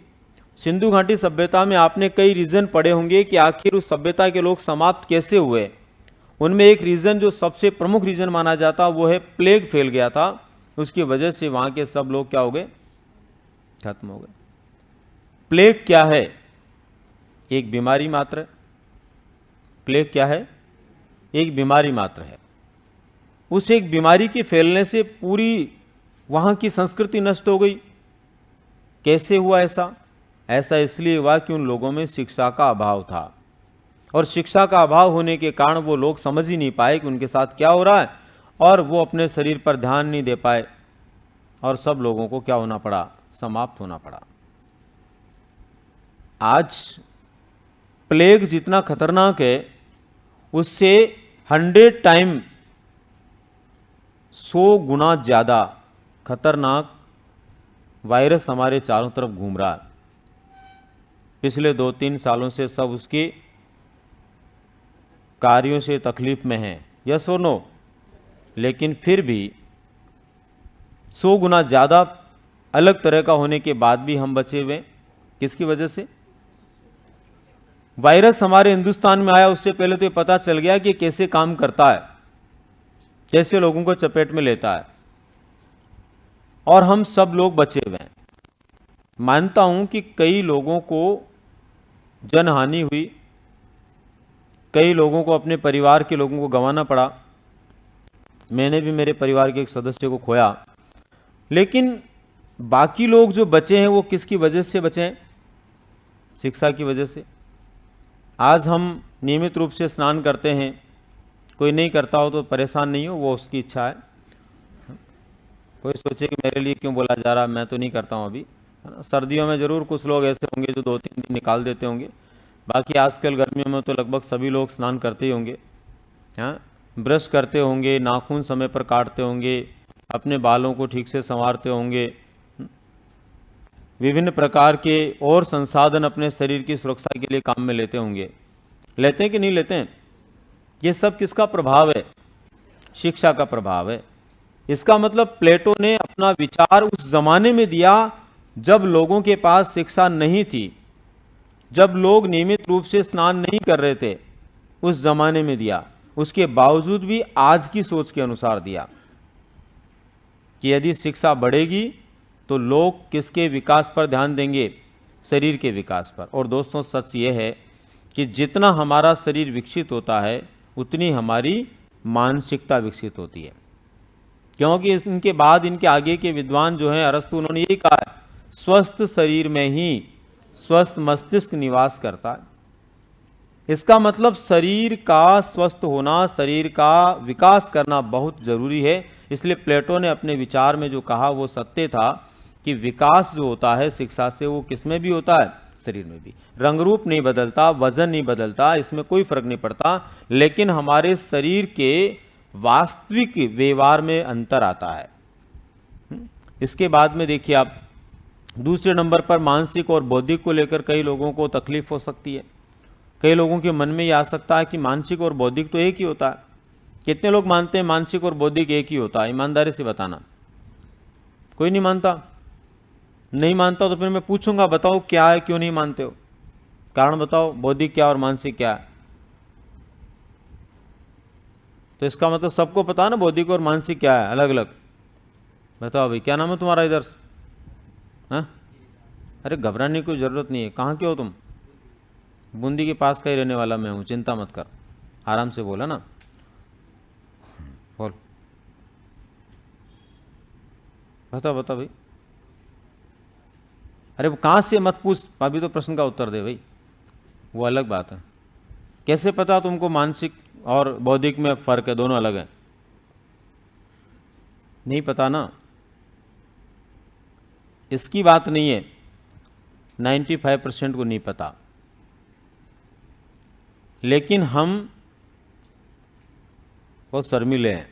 सिंधु घाटी सभ्यता में आपने कई रीजन पढ़े होंगे कि आखिर उस सभ्यता के लोग समाप्त कैसे हुए। उनमें एक रीजन जो सबसे प्रमुख रीजन माना जाता वो है प्लेग फैल गया था। उसकी वजह से वहां के सब लोग क्या हो गए? खत्म हो गए। प्लेग क्या है? एक बीमारी मात्र। प्लेग क्या है? एक बीमारी मात्र है। उस एक बीमारी के फैलने से पूरी वहां की संस्कृति नष्ट हो गई। कैसे हुआ ऐसा? ऐसा इसलिए हुआ कि उन लोगों में शिक्षा का अभाव था, और शिक्षा का अभाव होने के कारण वो लोग समझ ही नहीं पाए कि उनके साथ क्या हो रहा है, और वो अपने शरीर पर ध्यान नहीं दे पाए, और सब लोगों को क्या होना पड़ा? समाप्त होना पड़ा। आज प्लेग जितना खतरनाक है, उससे 100 टाइम 100 गुना ज्यादा खतरनाक वायरस हमारे चारों तरफ घूम रहा है। पिछले 2-3 सालों से सब उसके कार्यों से तकलीफ में हैं, यस और नो? लेकिन फिर भी 100 गुना ज़्यादा अलग तरह का होने के बाद भी हम बचे हुए। किसकी वजह से? वायरस हमारे हिंदुस्तान में आया उससे पहले तो ये पता चल गया कि कैसे काम करता है, कैसे लोगों को चपेट में लेता है, और हम सब लोग बचे हुए हैं। मानता हूं कि कई लोगों को जनहानि हुई, कई लोगों को अपने परिवार के लोगों को गंवाना पड़ा। मैंने भी मेरे परिवार के एक सदस्य को खोया। लेकिन बाकी लोग जो बचे हैं वो किसकी वजह से बचे हैं? शिक्षा की वजह से। आज हम नियमित रूप से स्नान करते हैं। कोई नहीं करता हो तो परेशान नहीं हो, वो उसकी इच्छा है। कोई सोचे कि मेरे लिए क्यों बोला जा रहा है, मैं तो नहीं करता हूँ अभी, है ना। सर्दियों में ज़रूर कुछ लोग ऐसे होंगे जो 2-3 दिन निकाल देते होंगे। बाकी आजकल गर्मियों में तो लगभग सभी लोग स्नान करते ही होंगे। हाँ, ब्रश करते होंगे, नाखून समय पर काटते होंगे, अपने बालों को ठीक से संवारते होंगे, विभिन्न प्रकार के और संसाधन अपने शरीर की सुरक्षा के लिए काम में लेते होंगे। लेते हैं कि नहीं लेते हैं? ये सब किसका प्रभाव है? शिक्षा का प्रभाव है। इसका मतलब प्लेटो ने अपना विचार उस जमाने में दिया जब लोगों के पास शिक्षा नहीं थी, जब लोग नियमित रूप से स्नान नहीं कर रहे थे, उस जमाने में दिया, उसके बावजूद भी आज की सोच के अनुसार दिया कि यदि शिक्षा बढ़ेगी तो लोग किसके विकास पर ध्यान देंगे? शरीर के विकास पर। और दोस्तों सच ये है कि जितना हमारा शरीर विकसित होता है उतनी हमारी मानसिकता विकसित होती है, क्योंकि इनके बाद इनके आगे के विद्वान जो हैं अरस्तु, उन्होंने यही कहा है, स्वस्थ शरीर में ही स्वस्थ मस्तिष्क निवास करता है। इसका मतलब शरीर का स्वस्थ होना, शरीर का विकास करना बहुत जरूरी है। इसलिए प्लेटो ने अपने विचार में जो कहा वो सत्य था कि विकास जो होता है शिक्षा से वो किसमें भी होता है? शरीर में भी। रंग रूप नहीं बदलता, वजन नहीं बदलता, इसमें कोई फर्क नहीं पड़ता, लेकिन हमारे शरीर के वास्तविक व्यवहार में अंतर आता है। इसके बाद में देखिए आप, दूसरे नंबर पर मानसिक और बौद्धिक को लेकर कई लोगों को तकलीफ हो सकती है। कई लोगों के मन में ये आ सकता है कि मानसिक और बौद्धिक तो एक ही होता है। कितने लोग मानते हैं मानसिक और बौद्धिक एक ही होता है? ईमानदारी से बताना। कोई नहीं मानता? नहीं मानता तो फिर मैं पूछूंगा, बताओ क्या है, क्यों नहीं मानते हो? कारण बताओ, बौद्धिक क्या और मानसिक क्या है? तो इसका मतलब सबको पता ना बौद्धिक और मानसिक क्या है, अलग अलग। बताओ भाई, क्या नाम है तुम्हारा इधर? हाँ, अरे घबराने की कोई जरूरत नहीं है। कहाँ के हो तुम? बूंदी के पास का ही रहने वाला मैं हूँ, चिंता मत कर, आराम से बोला ना, बोल, बता बता भाई। अरे वो कहाँ से मत पूछ, अभी तो प्रश्न का उत्तर दे भाई, वो अलग बात है। कैसे पता तुमको मानसिक और बौद्धिक में फर्क है, दोनों अलग है? नहीं पता ना, इसकी बात नहीं है, 95% को नहीं पता। लेकिन हम बहुत शर्मीले हैं।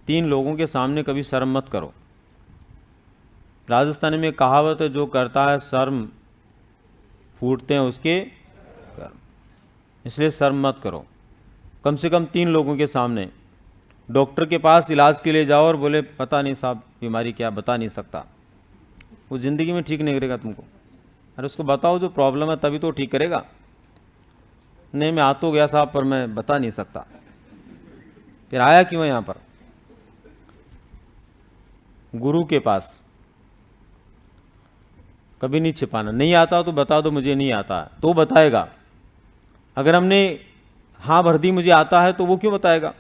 3 लोगों के सामने कभी शर्म मत करो। राजस्थानी में कहावत है, जो करता है शर्म फूटते हैं उसके कर्म। इसलिए शर्म मत करो। कम से कम 3 लोगों के सामने डॉक्टर के पास इलाज के लिए जाओ और बोले पता नहीं साहब बीमारी क्या, बता नहीं सकता, वो ज़िंदगी में ठीक नहीं करेगा तुमको। अरे उसको बताओ जो प्रॉब्लम है, तभी तो ठीक करेगा। नहीं मैं आ तो गया साहब पर मैं बता नहीं सकता। फिर आया क्यों है यहाँ पर? गुरु के पास कभी नहीं छिपाना। नहीं आता तो बता दो मुझे नहीं आता, तो बताएगा। अगर हमने हाँ भर दी मुझे आता है, तो वो क्यों बताएगा?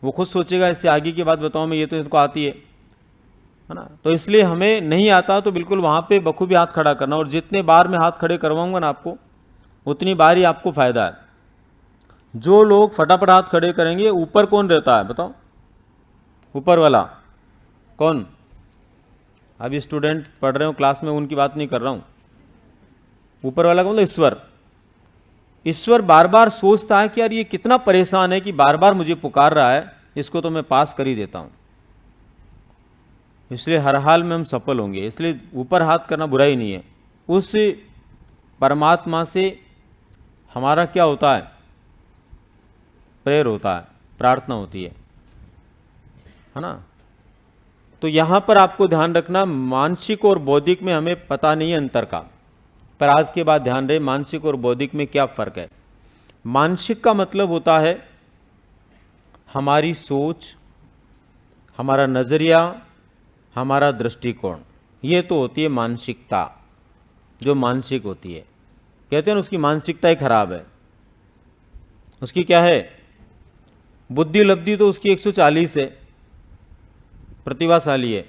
वो खुद सोचेगा इससे आगे की बात बताऊं मैं, ये तो इसको आती है ना। तो इसलिए हमें नहीं आता तो बिल्कुल वहां पे बखूबी हाथ खड़ा करना, और जितने बार मैं हाथ खड़े करवाऊंगा ना आपको, उतनी बार ही आपको फायदा है। जो लोग फटाफट हाथ खड़े करेंगे, ऊपर कौन रहता है बताओ? ऊपर वाला कौन? अभी स्टूडेंट पढ़ रहे हो क्लास में, उनकी बात नहीं कर रहा हूं। ऊपर वाला कौन? ईश्वर। ईश्वर बार बार सोचता है कि यार ये कितना परेशान है कि बार बार मुझे पुकार रहा है, इसको तो मैं पास कर ही देता हूं। इसलिए हर हाल में हम सफल होंगे। इसलिए ऊपर हाथ करना बुरा ही नहीं है। उस परमात्मा से हमारा क्या होता है? प्रेयर होता है, प्रार्थना होती है ना। तो यहां पर आपको ध्यान रखना, मानसिक और बौद्धिक में हमें पता नहीं है अंतर का, पर आज के बाद ध्यान रहे मानसिक और बौद्धिक में क्या फर्क है। मानसिक का मतलब होता है हमारी सोच, हमारा नजरिया, हमारा दृष्टिकोण, ये तो होती है मानसिकता। जो मानसिक होती है, कहते हैं ना उसकी मानसिकता ही खराब है। उसकी क्या है? बुद्धि लब्धि तो उसकी 140 है, प्रतिभाशाली है,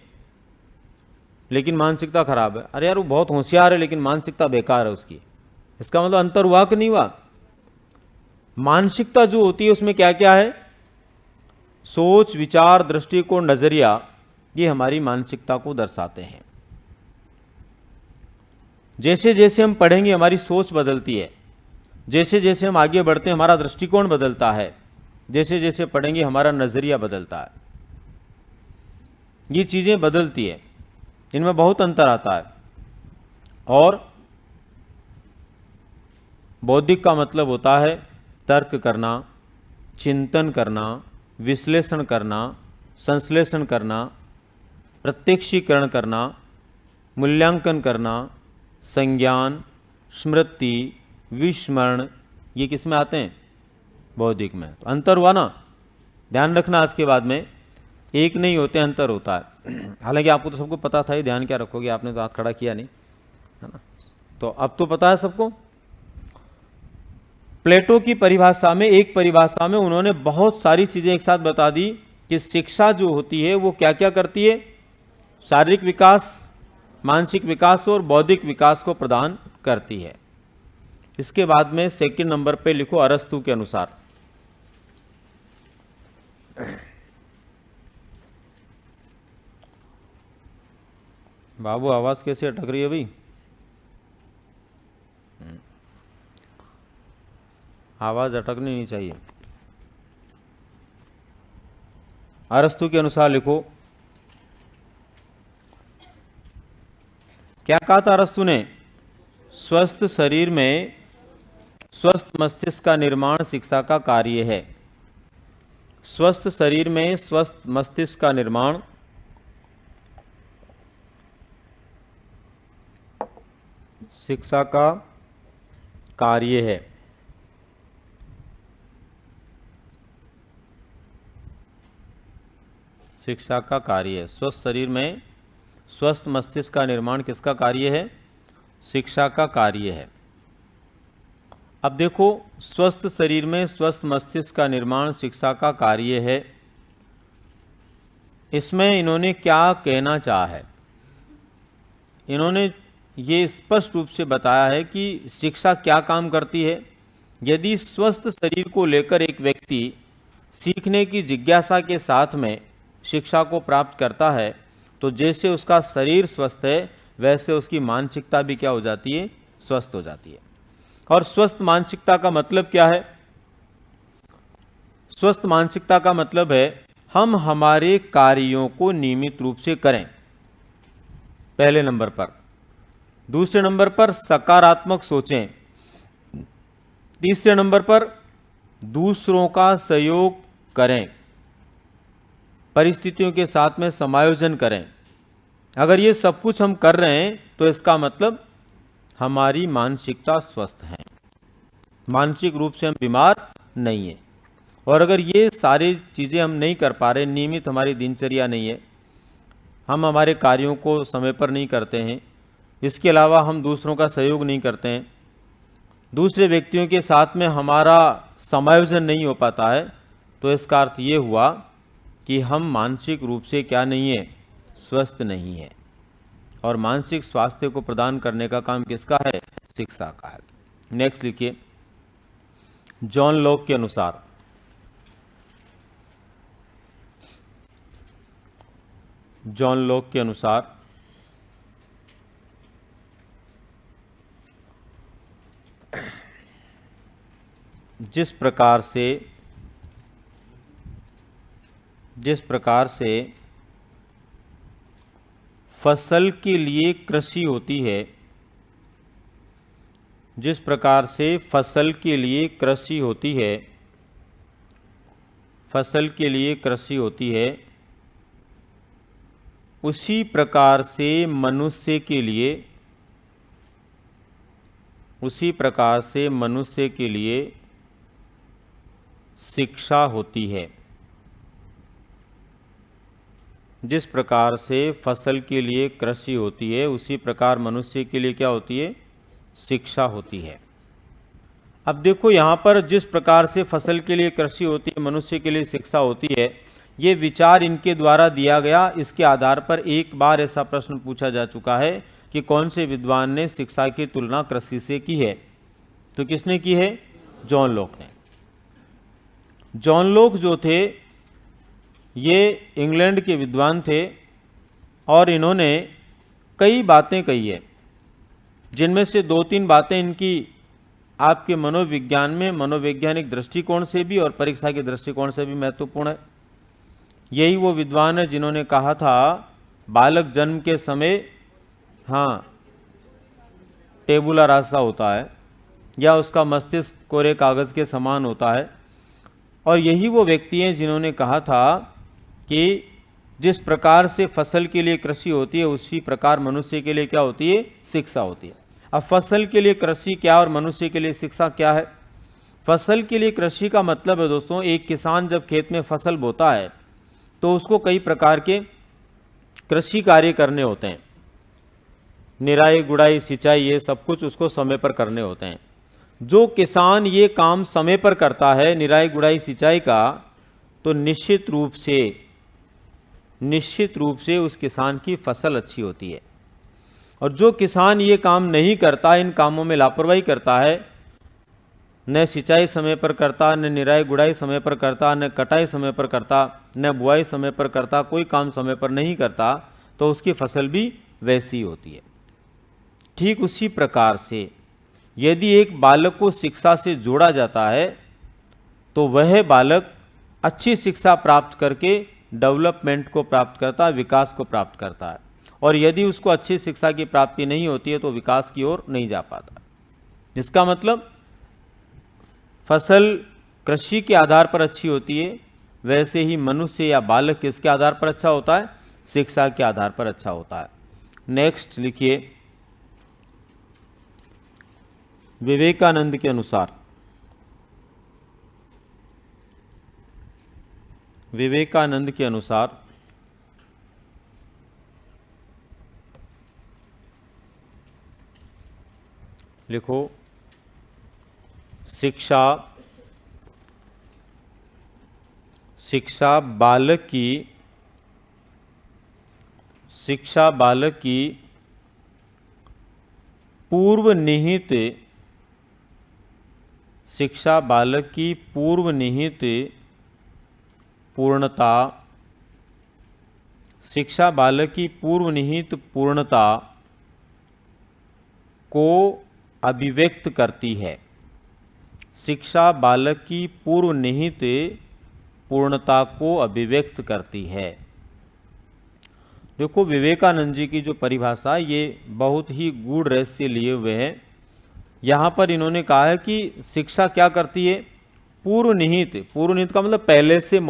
लेकिन मानसिकता खराब है। अरे यार वो बहुत होशियार है लेकिन मानसिकता बेकार है उसकी। इसका मतलब अंतर हुआ कि नहीं हुआ? मानसिकता जो होती है उसमें क्या क्या है? सोच, विचार, दृष्टिकोण, नजरिया, ये हमारी मानसिकता को दर्शाते हैं। जैसे जैसे हम पढ़ेंगे हमारी सोच बदलती है, जैसे जैसे हम आगे बढ़ते हैं हमारा दृष्टिकोण बदलता है, जैसे जैसे पढ़ेंगे हमारा नजरिया बदलता है। ये चीजें बदलती है, इनमें बहुत अंतर आता है। और बौद्धिक का मतलब होता है तर्क करना, चिंतन करना, विश्लेषण करना, संश्लेषण करना, प्रत्यक्षीकरण करना, मूल्यांकन करना, संज्ञान, स्मृति, विस्मरण, ये किस में आते हैं? बौद्धिक में। तो अंतर हुआ ना, ध्यान रखना आज के बाद में एक नहीं होते, अंतर होता है। हालांकि आपको तो सबको पता था, ये ध्यान क्या रखोगे, आपने तो हाथ खड़ा किया नहीं, है ना। तो अब तो पता है सबको। प्लेटो की परिभाषा में, एक परिभाषा में उन्होंने बहुत सारी चीजें एक साथ बता दी कि शिक्षा जो होती है वो क्या क्या करती है, शारीरिक विकास, मानसिक विकास और बौद्धिक विकास को प्रदान करती है। इसके बाद में सेकंड नंबर पे लिखो अरस्तु के अनुसार। बाबू आवाज कैसे अटक रही है भाई? आवाज अटकनी नहीं चाहिए। अरस्तु के अनुसार लिखो। क्या कहा था अरस्तु ने? स्वस्थ शरीर में स्वस्थ मस्तिष्क का निर्माण शिक्षा का कार्य है। स्वस्थ शरीर में स्वस्थ मस्तिष्क का निर्माण शिक्षा का कार्य है। शिक्षा का कार्य है। स्वस्थ शरीर में स्वस्थ मस्तिष्क का निर्माण किसका कार्य है? शिक्षा का कार्य है। अब देखो, स्वस्थ शरीर में स्वस्थ मस्तिष्क का निर्माण शिक्षा का कार्य है, इसमें इन्होंने क्या कहना चाहा है? इन्होंने ये स्पष्ट रूप से बताया है कि शिक्षा क्या काम करती है। यदि स्वस्थ शरीर को लेकर एक व्यक्ति सीखने की जिज्ञासा के साथ में शिक्षा को प्राप्त करता है, तो जैसे उसका शरीर स्वस्थ है वैसे उसकी मानसिकता भी क्या हो जाती है? स्वस्थ हो जाती है। और स्वस्थ मानसिकता का मतलब क्या है? स्वस्थ मानसिकता का मतलब है हम हमारे कार्यों को नियमित रूप से करें, पहले नंबर पर। दूसरे नंबर पर सकारात्मक सोचें। तीसरे नंबर पर दूसरों का सहयोग करें, परिस्थितियों के साथ में समायोजन करें। अगर ये सब कुछ हम कर रहे हैं तो इसका मतलब हमारी मानसिकता स्वस्थ है, मानसिक रूप से हम बीमार नहीं है। और अगर ये सारी चीज़ें हम नहीं कर पा रहे, नियमित हमारी दिनचर्या नहीं है, हम हमारे कार्यों को समय पर नहीं करते हैं, इसके अलावा हम दूसरों का सहयोग नहीं करते हैं, दूसरे व्यक्तियों के साथ में हमारा समायोजन नहीं हो पाता है, तो इसका अर्थ ये हुआ कि हम मानसिक रूप से क्या नहीं है? स्वस्थ नहीं है। और मानसिक स्वास्थ्य को प्रदान करने का काम किसका है? शिक्षा का है। नेक्स्ट लिखिए। जॉन लॉक के अनुसार, जॉन लॉक के अनुसार जिस प्रकार से फसल के लिए कृषि होती है, जिस प्रकार से फसल के लिए कृषि होती है, फसल के लिए कृषि होती है, उसी प्रकार से मनुष्य के लिए, उसी प्रकार से मनुष्य के लिए शिक्षा होती है। जिस प्रकार से फसल के लिए कृषि होती है, उसी प्रकार मनुष्य के लिए क्या होती है? शिक्षा होती है। अब देखो, यहाँ पर जिस प्रकार से फसल के लिए कृषि होती है, मनुष्य के लिए शिक्षा होती है, ये विचार इनके द्वारा दिया गया। इसके आधार पर एक बार ऐसा प्रश्न पूछा जा चुका है कि कौन से विद्वान ने शिक्षा की तुलना कृषि से की है? तो किसने की है? जॉन लॉक ने। जॉन लॉक जो थे ये इंग्लैंड के विद्वान थे और इन्होंने कई बातें कही है, जिनमें से दो तीन बातें इनकी आपके मनोविज्ञान में, मनोवैज्ञानिक दृष्टिकोण से भी और परीक्षा के दृष्टिकोण से भी महत्वपूर्ण है। यही वो विद्वान है जिन्होंने कहा था बालक जन्म के समय टेबुला रासा होता है या उसका मस्तिष्क कोरे कागज़ के समान होता है। और यही वो व्यक्ति हैं जिन्होंने कहा था कि जिस प्रकार से फसल के लिए कृषि होती है, उसी प्रकार मनुष्य के लिए क्या होती है? शिक्षा होती है। अब फसल के लिए कृषि क्या और मनुष्य के लिए शिक्षा क्या है? फसल के लिए कृषि का मतलब है दोस्तों, एक किसान जब खेत में फसल बोता है तो उसको कई प्रकार के कृषि कार्य करने होते हैं। निराई गुड़ाई सिंचाई ये सब कुछ उसको समय पर करने होते हैं। जो किसान ये काम समय पर करता है निराई गुड़ाई सिंचाई का, तो निश्चित रूप से उस किसान की फसल अच्छी होती है। और जो किसान ये काम नहीं करता, इन कामों में लापरवाही करता है, न सिंचाई समय पर करता, न निराई गुड़ाई समय पर करता, न कटाई समय पर करता, न बुआई समय पर करता, कोई काम समय पर नहीं करता, तो उसकी फसल भी वैसी होती है। ठीक उसी प्रकार से यदि एक बालक को शिक्षा से जोड़ा जाता है तो वह बालक अच्छी शिक्षा प्राप्त करके डेवलपमेंट को प्राप्त करता है, विकास को प्राप्त करता है। और यदि उसको अच्छी शिक्षा की प्राप्ति नहीं होती है तो विकास की ओर नहीं जा पाता। इसका मतलब फसल कृषि के आधार पर अच्छी होती है, वैसे ही मनुष्य या बालक किसके आधार पर अच्छा होता है? शिक्षा के आधार पर अच्छा होता है। नेक्स्ट लिखिए, विवेकानंद के अनुसार, विवेकानंद के अनुसार लिखो, शिक्षा बालक की पूर्व निहित पूर्णता को अभिव्यक्त करती है। शिक्षा बालक की पूर्व निहित पूर्णता को अभिव्यक्त करती है। देखो, विवेकानंद जी की जो परिभाषा, ये बहुत ही गूढ़ रहस्य लिए हुए है। यहाँ पर इन्होंने कहा है कि शिक्षा क्या करती है? पूर्व निहित का मतलब पहले से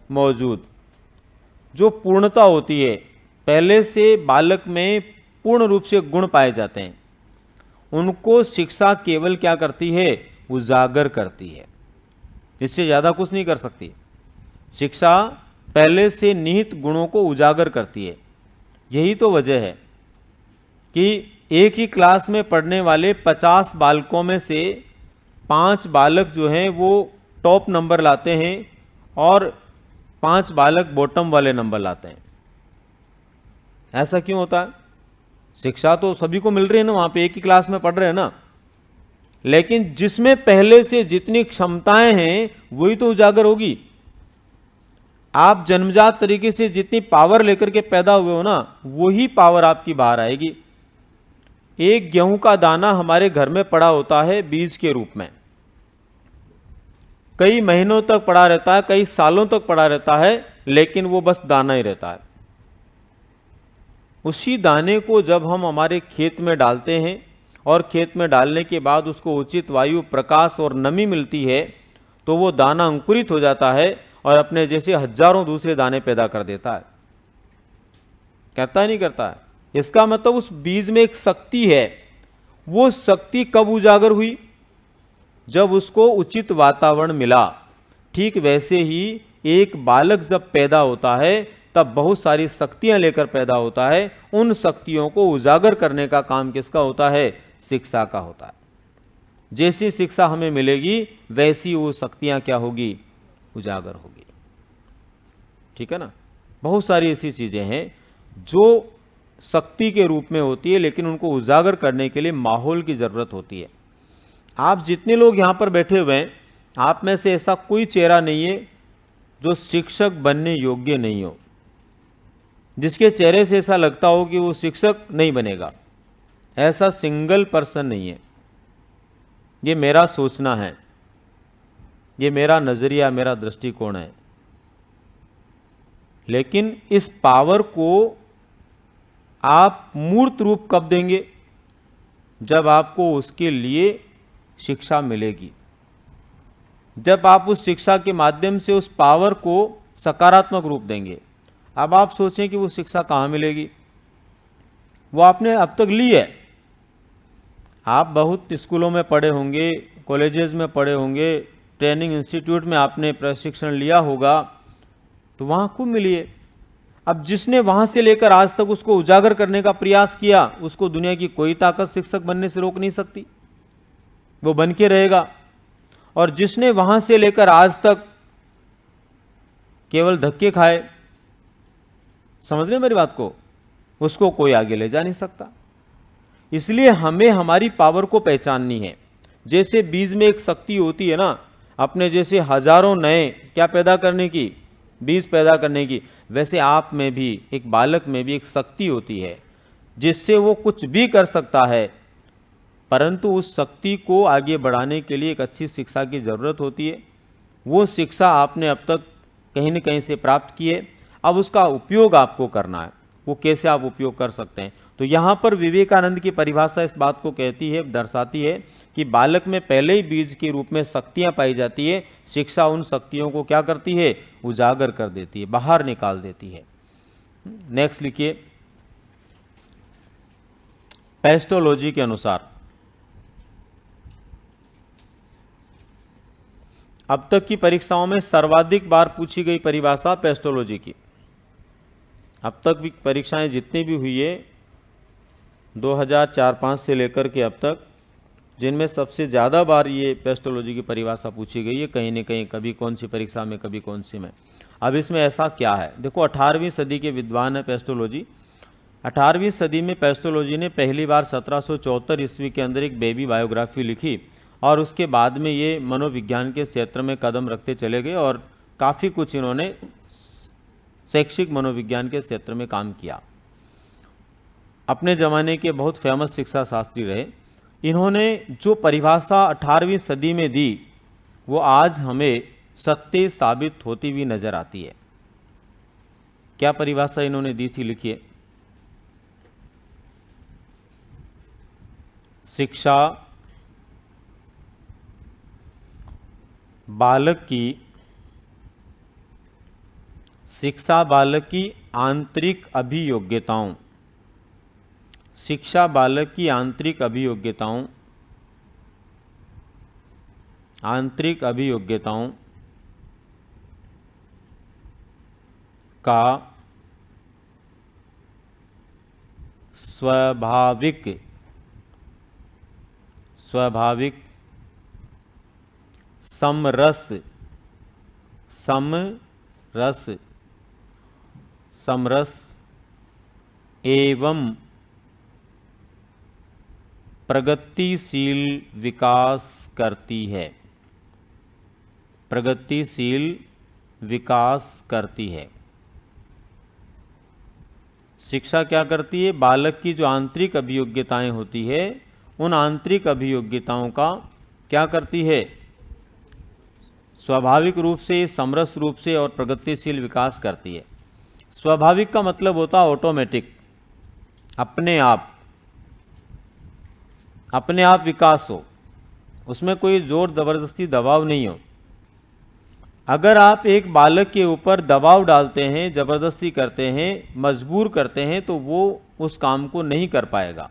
मौजूद जो पूर्णता होती है, पहले से बालक में पूर्ण रूप से गुण पाए जाते हैं, उनको शिक्षा केवल क्या करती है? उजागर करती है। इससे ज़्यादा कुछ नहीं कर सकती। शिक्षा पहले से निहित गुणों को उजागर करती है। यही तो वजह है कि एक ही क्लास में पढ़ने वाले 50 बालकों में से 5 बालक जो हैं वो टॉप नंबर लाते हैं और 5 बालक बॉटम वाले नंबर लाते हैं। ऐसा क्यों होता है? शिक्षा तो सभी को मिल रही है ना, वहां पे एक ही क्लास में पढ़ रहे हैं ना, लेकिन जिसमें पहले से जितनी क्षमताएं हैं वही तो उजागर होगी। आप जन्मजात तरीके से जितनी पावर लेकर के पैदा हुए हो ना, वही पावर आपकी बाहर आएगी। एक गेहूं का दाना हमारे घर में पड़ा होता है बीज के रूप में, कई महीनों तक पड़ा रहता है, कई सालों तक पड़ा रहता है, लेकिन वो बस दाना ही रहता है। उसी दाने को जब हम हमारे खेत में डालते हैं और खेत में डालने के बाद उसको उचित वायु, प्रकाश और नमी मिलती है, तो वो दाना अंकुरित हो जाता है और अपने जैसे हजारों दूसरे दाने पैदा कर देता है। करता है नहीं करता है? इसका मतलब उस बीज में एक शक्ति है। वो शक्ति कब उजागर हुई? जब उसको उचित वातावरण मिला। ठीक वैसे ही एक बालक जब पैदा होता है तब बहुत सारी शक्तियां लेकर पैदा होता है। उन शक्तियों को उजागर करने का काम किसका होता है? शिक्षा का होता है। जैसी शिक्षा हमें मिलेगी वैसी वो शक्तियां क्या होगी? उजागर होगी। ठीक है ना? बहुत सारी ऐसी चीजें हैं जो शक्ति के रूप में होती है, लेकिन उनको उजागर करने के लिए माहौल की जरूरत होती है। आप जितने लोग यहां पर बैठे हुए हैं, आप में से ऐसा कोई चेहरा नहीं है जो शिक्षक बनने योग्य नहीं हो, जिसके चेहरे से ऐसा लगता हो कि वो शिक्षक नहीं बनेगा। ऐसा सिंगल पर्सन नहीं है। ये मेरा सोचना है, ये मेरा नजरिया, मेरा दृष्टिकोण है। लेकिन इस पावर को आप मूर्त रूप कब देंगे? जब आपको उसके लिए शिक्षा मिलेगी, जब आप उस शिक्षा के माध्यम से उस पावर को सकारात्मक रूप देंगे। अब आप सोचें कि वो शिक्षा कहाँ मिलेगी? वो आपने अब तक ली है। आप बहुत स्कूलों में पढ़े होंगे, कॉलेजेस में पढ़े होंगे, ट्रेनिंग इंस्टीट्यूट में आपने प्रशिक्षण लिया होगा, तो वहाँ खूब मिलिए। अब जिसने वहाँ से लेकर आज तक उसको उजागर करने का प्रयास किया, उसको दुनिया की कोई ताकत शिक्षक बनने से रोक नहीं सकती, वो बन के रहेगा। और जिसने वहाँ से लेकर आज तक केवल धक्के खाए, समझ रहे मेरी बात को, उसको कोई आगे ले जा नहीं सकता। इसलिए हमें हमारी पावर को पहचाननी है। जैसे बीज में एक शक्ति होती है ना, अपने जैसे हजारों नए क्या पैदा करने की, बीज पैदा करने की, वैसे आप में भी, एक बालक में भी एक शक्ति होती है जिससे वो कुछ भी कर सकता है। परंतु उस शक्ति को आगे बढ़ाने के लिए एक अच्छी शिक्षा की ज़रूरत होती है। वो शिक्षा आपने अब तक कहीं न कहीं से प्राप्त की है, अब उसका उपयोग आपको करना है। वो कैसे आप उपयोग कर सकते हैं, तो यहाँ पर विवेकानंद की परिभाषा इस बात को कहती है, दर्शाती है कि बालक में पहले ही बीज के रूप में शक्तियाँ पाई जाती है। शिक्षा उन शक्तियों को क्या करती है, उजागर कर देती है, बाहर निकाल देती है। नेक्स्ट लिखिए, पेस्टोलॉजी के अनुसार अब तक की परीक्षाओं में सर्वाधिक बार पूछी गई परिभाषा पेस्टोलॉजी की। अब तक भी परीक्षाएं जितनी भी हुई है 2004-05 से लेकर के अब तक, जिनमें सबसे ज़्यादा बार ये पेस्टोलॉजी की परिभाषा पूछी गई है, कहीं न कहीं कभी कौन सी परीक्षा में, कभी कौन सी में। अब इसमें ऐसा क्या है, देखो 18वीं सदी के विद्वान है पेस्टोलॉजी। 18वीं सदी में पेस्टोलॉजी ने पहली बार 1774 ईस्वी के अंदर एक बेबी बायोग्राफी लिखी, और उसके बाद में ये मनोविज्ञान के क्षेत्र में कदम रखते चले गए और काफ़ी कुछ इन्होंने शैक्षिक मनोविज्ञान के क्षेत्र में काम किया। अपने ज़माने के बहुत फेमस शिक्षा शास्त्री रहे। इन्होंने जो परिभाषा 18वीं सदी में दी, वो आज हमें सत्य साबित होती हुई नजर आती है। क्या परिभाषा इन्होंने दी थी, लिखिए। शिक्षा बालक की आंतरिक अभियोग्यताओं, शिक्षा बालक की आंतरिक अभियोग्यताओं का स्वाभाविक समरस एवं प्रगतिशील विकास करती है। शिक्षा क्या करती है, बालक की जो आंतरिक अभियोग्यताएं होती है, उन आंतरिक अभियोग्यताओं का क्या करती है, स्वाभाविक रूप से, समरस रूप से और प्रगतिशील विकास करती है। स्वाभाविक का मतलब होता है ऑटोमेटिक, अपने आप विकास हो, उसमें कोई जोर जबरदस्ती दबाव नहीं हो। अगर आप एक बालक के ऊपर दबाव डालते हैं, जबरदस्ती करते हैं, मजबूर करते हैं, तो वो उस काम को नहीं कर पाएगा।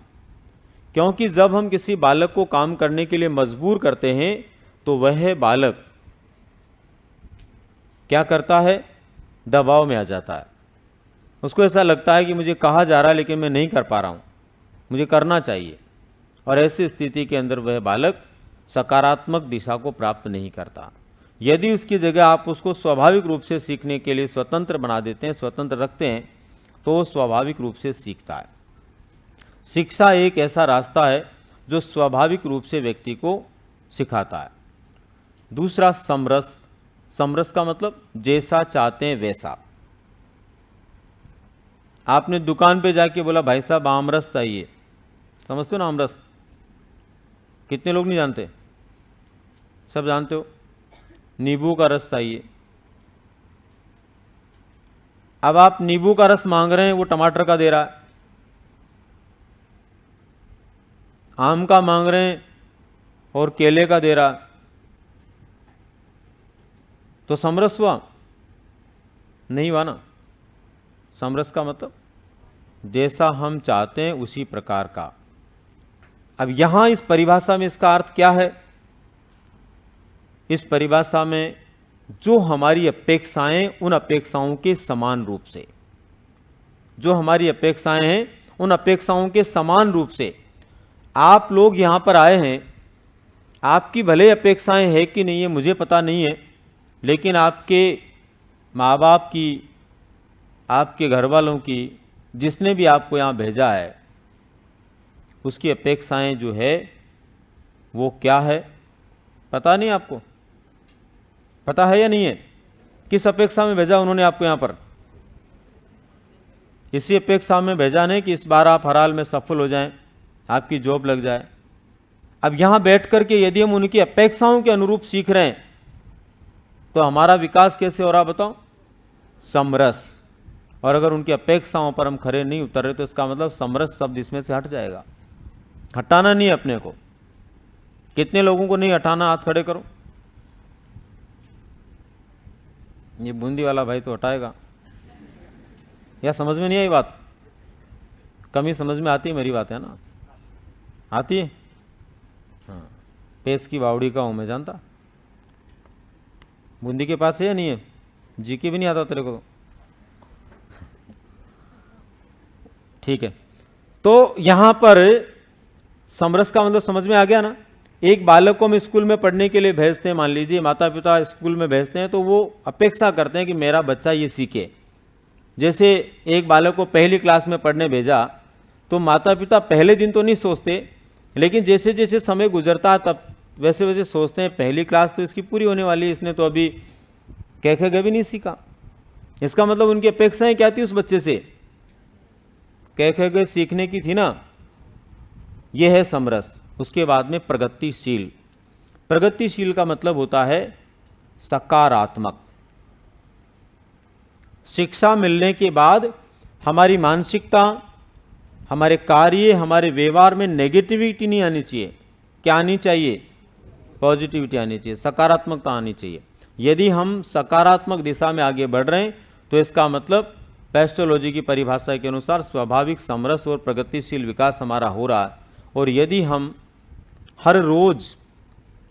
क्योंकि जब हम किसी बालक को काम करने के लिए मजबूर करते हैं, तो वह बालक क्या करता है, दबाव में आ जाता है। उसको ऐसा लगता है कि मुझे कहा जा रहा है लेकिन मैं नहीं कर पा रहा हूँ, मुझे करना चाहिए। और ऐसी स्थिति के अंदर वह बालक सकारात्मक दिशा को प्राप्त नहीं करता। यदि उसकी जगह आप उसको स्वाभाविक रूप से सीखने के लिए स्वतंत्र बना देते हैं, स्वतंत्र रखते हैं, तो स्वाभाविक रूप से सीखता है। शिक्षा एक ऐसा रास्ता है जो स्वाभाविक रूप से व्यक्ति को सिखाता है। दूसरा समरस का मतलब जैसा चाहते हैं वैसा। आपने दुकान पे जाके बोला भाई साहब आमरस चाहिए, समझते हो ना आमरस? कितने लोग नहीं जानते? सब जानते हो। नींबू का रस चाहिए। अब आप नींबू का रस मांग रहे हैं, वो टमाटर का दे रहा है। आम का मांग रहे हैं और केले का दे रहा है, तो समरस हुआ? नहीं हुआ ना। समरस का मतलब जैसा हम चाहते हैं उसी प्रकार का। अब यहां इस परिभाषा में इसका अर्थ क्या है? इस परिभाषा में जो हमारी अपेक्षाएं, उन अपेक्षाओं के समान रूप से, जो हमारी अपेक्षाएं हैं उन अपेक्षाओं के समान रूप से आप लोग यहां पर आए हैं। आपकी भले अपेक्षाएं हैं कि नहीं है मुझे पता नहीं है, लेकिन आपके माँ बाप की, आपके घर वालों की, जिसने भी आपको यहाँ भेजा है, उसकी अपेक्षाएं जो है वो क्या है? पता नहीं आपको? पता है या नहीं है? किस अपेक्षा में भेजा उन्होंने आपको यहाँ पर? इसी अपेक्षा में भेजा नहीं कि इस बार आप हर हाल में सफल हो जाएं, आपकी जॉब लग जाए। अब यहां बैठ करके यदि हम उनकी अपेक्षाओं के अनुरूप सीख रहे हैं तो हमारा विकास कैसे हो रहा बताओ? समरस। और अगर उनकी अपेक्षाओं पर हम खरे नहीं उतर रहे तो इसका मतलब समरस शब्द इसमें से हट जाएगा। हटाना नहीं है अपने को। कितने लोगों को नहीं हटाना? हाथ खड़े करो। ये बूंदी वाला भाई तो हटाएगा। या समझ में नहीं आई बात? कम ही समझ में आती है मेरी बात, है ना? आती है? हाँ, पेश की बावड़ी का हूं मैं, जानता। बूंदी के पास है या नहीं है? जी के भी नहीं आता तेरे को तो। ठीक है, तो यहां पर समरस का मतलब समझ में आ गया ना? एक बालक को हम स्कूल में पढ़ने के लिए भेजते हैं, मान लीजिए माता पिता स्कूल में भेजते हैं, तो वो अपेक्षा करते हैं कि मेरा बच्चा ये सीखे। जैसे एक बालक को पहली क्लास में पढ़ने भेजा तो माता पिता पहले दिन तो नहीं सोचते, लेकिन जैसे जैसे समय गुजरता है तब वैसे वैसे सोचते हैं पहली क्लास तो इसकी पूरी होने वाली है, इसने तो अभी कह के भी नहीं सीखा। इसका मतलब उनकी अपेक्षाएं क्या थी उस बच्चे से? कह के सीखने की थी ना। यह है समरस। उसके बाद में प्रगतिशील। प्रगतिशील का मतलब होता है सकारात्मक। शिक्षा मिलने के बाद हमारी मानसिकता, हमारे कार्य, हमारे व्यवहार में नेगेटिविटी नहीं आनी चाहिए। क्या आनी चाहिए? पॉजिटिविटी आनी चाहिए, सकारात्मकता आनी चाहिए। यदि हम सकारात्मक दिशा में आगे बढ़ रहे हैं तो इसका मतलब पेस्टोलॉजी की परिभाषा के अनुसार स्वाभाविक समरस और प्रगतिशील विकास हमारा हो रहा है। और यदि हम हर रोज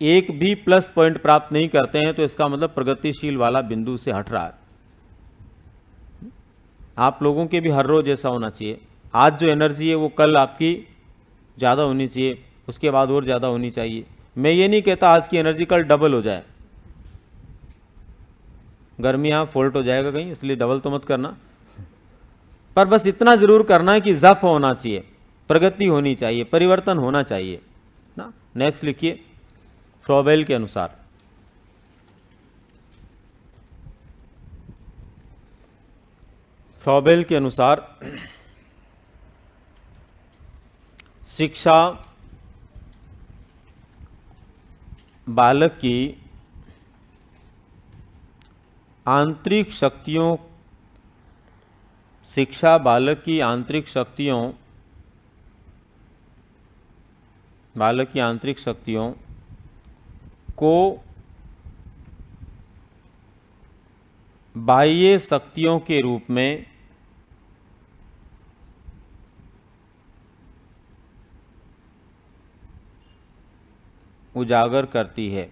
एक भी प्लस पॉइंट प्राप्त नहीं करते हैं तो इसका मतलब प्रगतिशील वाला बिंदु से हट रहा है। आप लोगों के भी हर रोज ऐसा होना चाहिए। आज जो एनर्जी है वो कल आपकी ज़्यादा होनी चाहिए, उसके बाद और ज़्यादा होनी चाहिए। मैं ये नहीं कहता आज की एनर्जी कल डबल हो जाए, गर्मी यहाँ फॉल्ट हो जाएगा कहीं, इसलिए डबल तो मत करना। पर बस इतना जरूर करना है कि जप होना चाहिए, प्रगति होनी चाहिए, परिवर्तन होना चाहिए ना। नेक्स्ट लिखिए। फ्रॉबेल के अनुसार शिक्षा बालक की आंतरिक शक्तियों को बाह्य शक्तियों के रूप में उजागर करती है।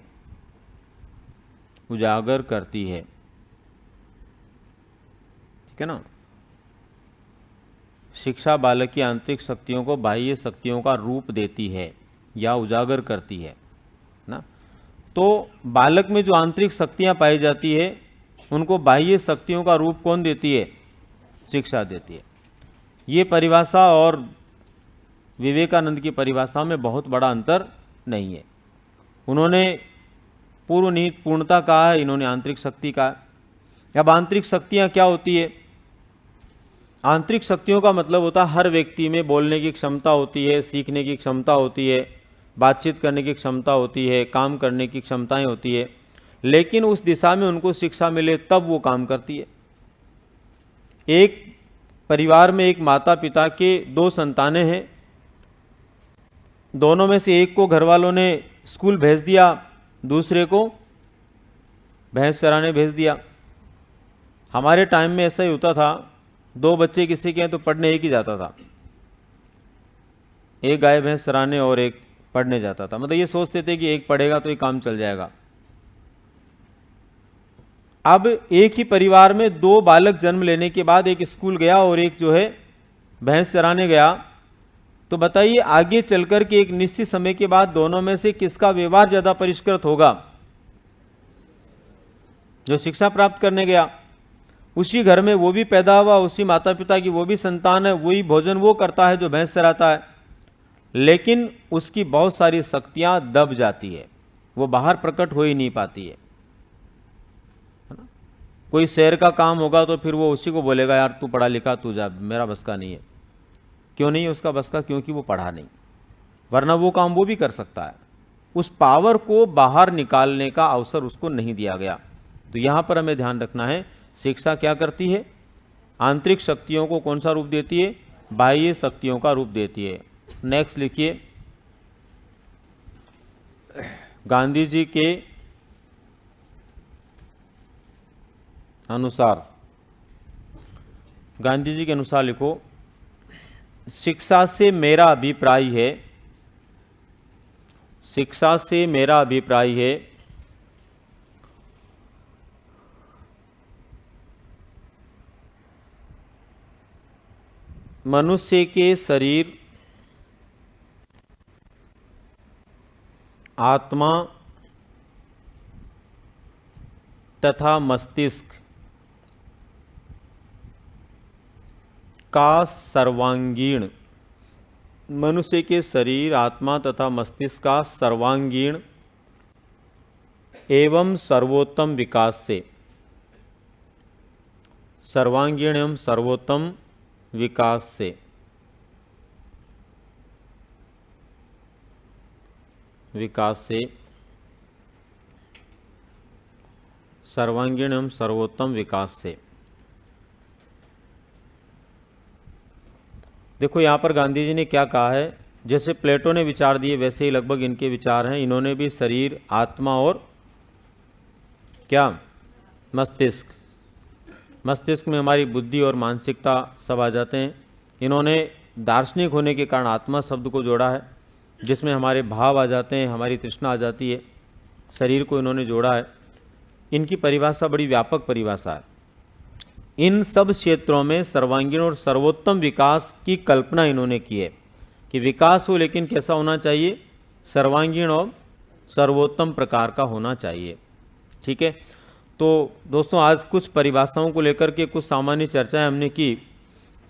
ठीक है ना। शिक्षा बालक की आंतरिक शक्तियों को बाह्य शक्तियों का रूप देती है या उजागर करती है ना। तो बालक में जो आंतरिक शक्तियां पाई जाती है उनको बाह्य शक्तियों का रूप कौन देती है? शिक्षा देती है। ये परिभाषा और विवेकानंद की परिभाषा में बहुत बड़ा अंतर नहीं है। उन्होंने पूर्व निहित पूर्णता कहा है, इन्होंने आंतरिक शक्ति कहा। अब आंतरिक शक्तियां क्या होती है? आंतरिक शक्तियों का मतलब होता है हर व्यक्ति में बोलने की क्षमता होती है, सीखने की क्षमता होती है, बातचीत करने की क्षमता होती है, काम करने की क्षमताएं होती है, लेकिन उस दिशा में उनको शिक्षा मिले तब वो काम करती है। एक परिवार में एक माता पिता के दो संतानें हैं, दोनों में से एक को घर वालों ने स्कूल भेज दिया, दूसरे को भैंस चराने भेज दिया। हमारे टाइम में ऐसा ही होता था, दो बच्चे किसी के हैं तो पढ़ने एक ही जाता था। एक गाय भैंस चराने और एक पढ़ने जाता था। मतलब ये सोचते थे कि एक पढ़ेगा तो ये काम चल जाएगा। अब एक ही परिवार में दो बालक जन्म लेने के बाद एक स्कूल गया और एक जो है भैंस चराने गया, तो बताइए आगे चलकर के एक निश्चित समय के बाद दोनों में से किसका व्यवहार ज्यादा परिष्कृत होगा? जो शिक्षा प्राप्त करने गया। उसी घर में वो भी पैदा हुआ, उसी माता पिता की वो भी संतान है, वही भोजन वो करता है जो भैंस चराता है, लेकिन उसकी बहुत सारी शक्तियां दब जाती है, वो बाहर प्रकट हो ही नहीं पाती है ना? कोई शहर का काम होगा तो फिर वो उसी को बोलेगा यार तू पढ़ा लिखा तू जा, मेरा बस का नहीं है। क्यों नहीं है उसका बस का? क्योंकि वो पढ़ा नहीं, वरना वो काम वो भी कर सकता है। उस पावर को बाहर निकालने का अवसर उसको नहीं दिया गया। तो यहां पर हमें ध्यान रखना है, शिक्षा क्या करती है? आंतरिक शक्तियों को कौन सा रूप देती है? बाह्य शक्तियों का रूप देती है। नेक्स्ट लिखिए, गांधी जी के अनुसार, गांधी जी के अनुसार लिखो, शिक्षा से मेरा अभिप्राय है, शिक्षा से मेरा अभिप्राय है मनुष्य के शरीर, आत्मा तथा मस्तिष्क का सर्वांगीण, मनुष्य के शरीर, आत्मा तथा मस्तिष्क का सर्वांगीण एवं सर्वोत्तम विकास से, सर्वांगीण एवं सर्वोत्तम विकास से, सर्वांगीण एवं सर्वोत्तम विकास से। देखो यहां पर गांधी जी ने क्या कहा है, जैसे प्लेटो ने विचार दिए वैसे ही लगभग इनके विचार हैं। इन्होंने भी शरीर, आत्मा और क्या, मस्तिष्क, मस्तिष्क में हमारी बुद्धि और मानसिकता सब आ जाते हैं। इन्होंने दार्शनिक होने के कारण आत्मा शब्द को जोड़ा है, जिसमें हमारे भाव आ जाते हैं, हमारी तृष्णा आ जाती है। शरीर को इन्होंने जोड़ा है। इनकी परिभाषा बड़ी व्यापक परिभाषा है। इन सब क्षेत्रों में सर्वांगीण और सर्वोत्तम विकास की कल्पना इन्होंने की है कि विकास हो, लेकिन कैसा होना चाहिए? सर्वांगीण और सर्वोत्तम प्रकार का होना चाहिए। ठीक है, तो दोस्तों आज कुछ परिभाषाओं को लेकर के कुछ सामान्य चर्चाएं हमने की।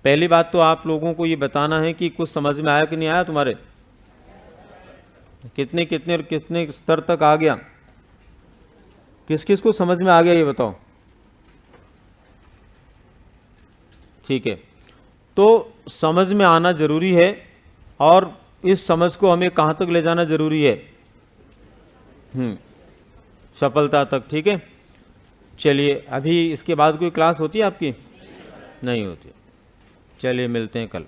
पहली बात तो आप लोगों को ये बताना है कि कुछ समझ में आया कि नहीं आया तुम्हारे? कितने कितने और कितने स्तर तक आ गया? किस किस को समझ में आ गया ये बताओ। ठीक है, तो समझ में आना जरूरी है और इस समझ को हमें कहाँ तक ले जाना जरूरी है? सफलता तक। ठीक है, चलिए अभी इसके बाद कोई क्लास होती है आपकी? नहीं होती। चलिए मिलते हैं कल।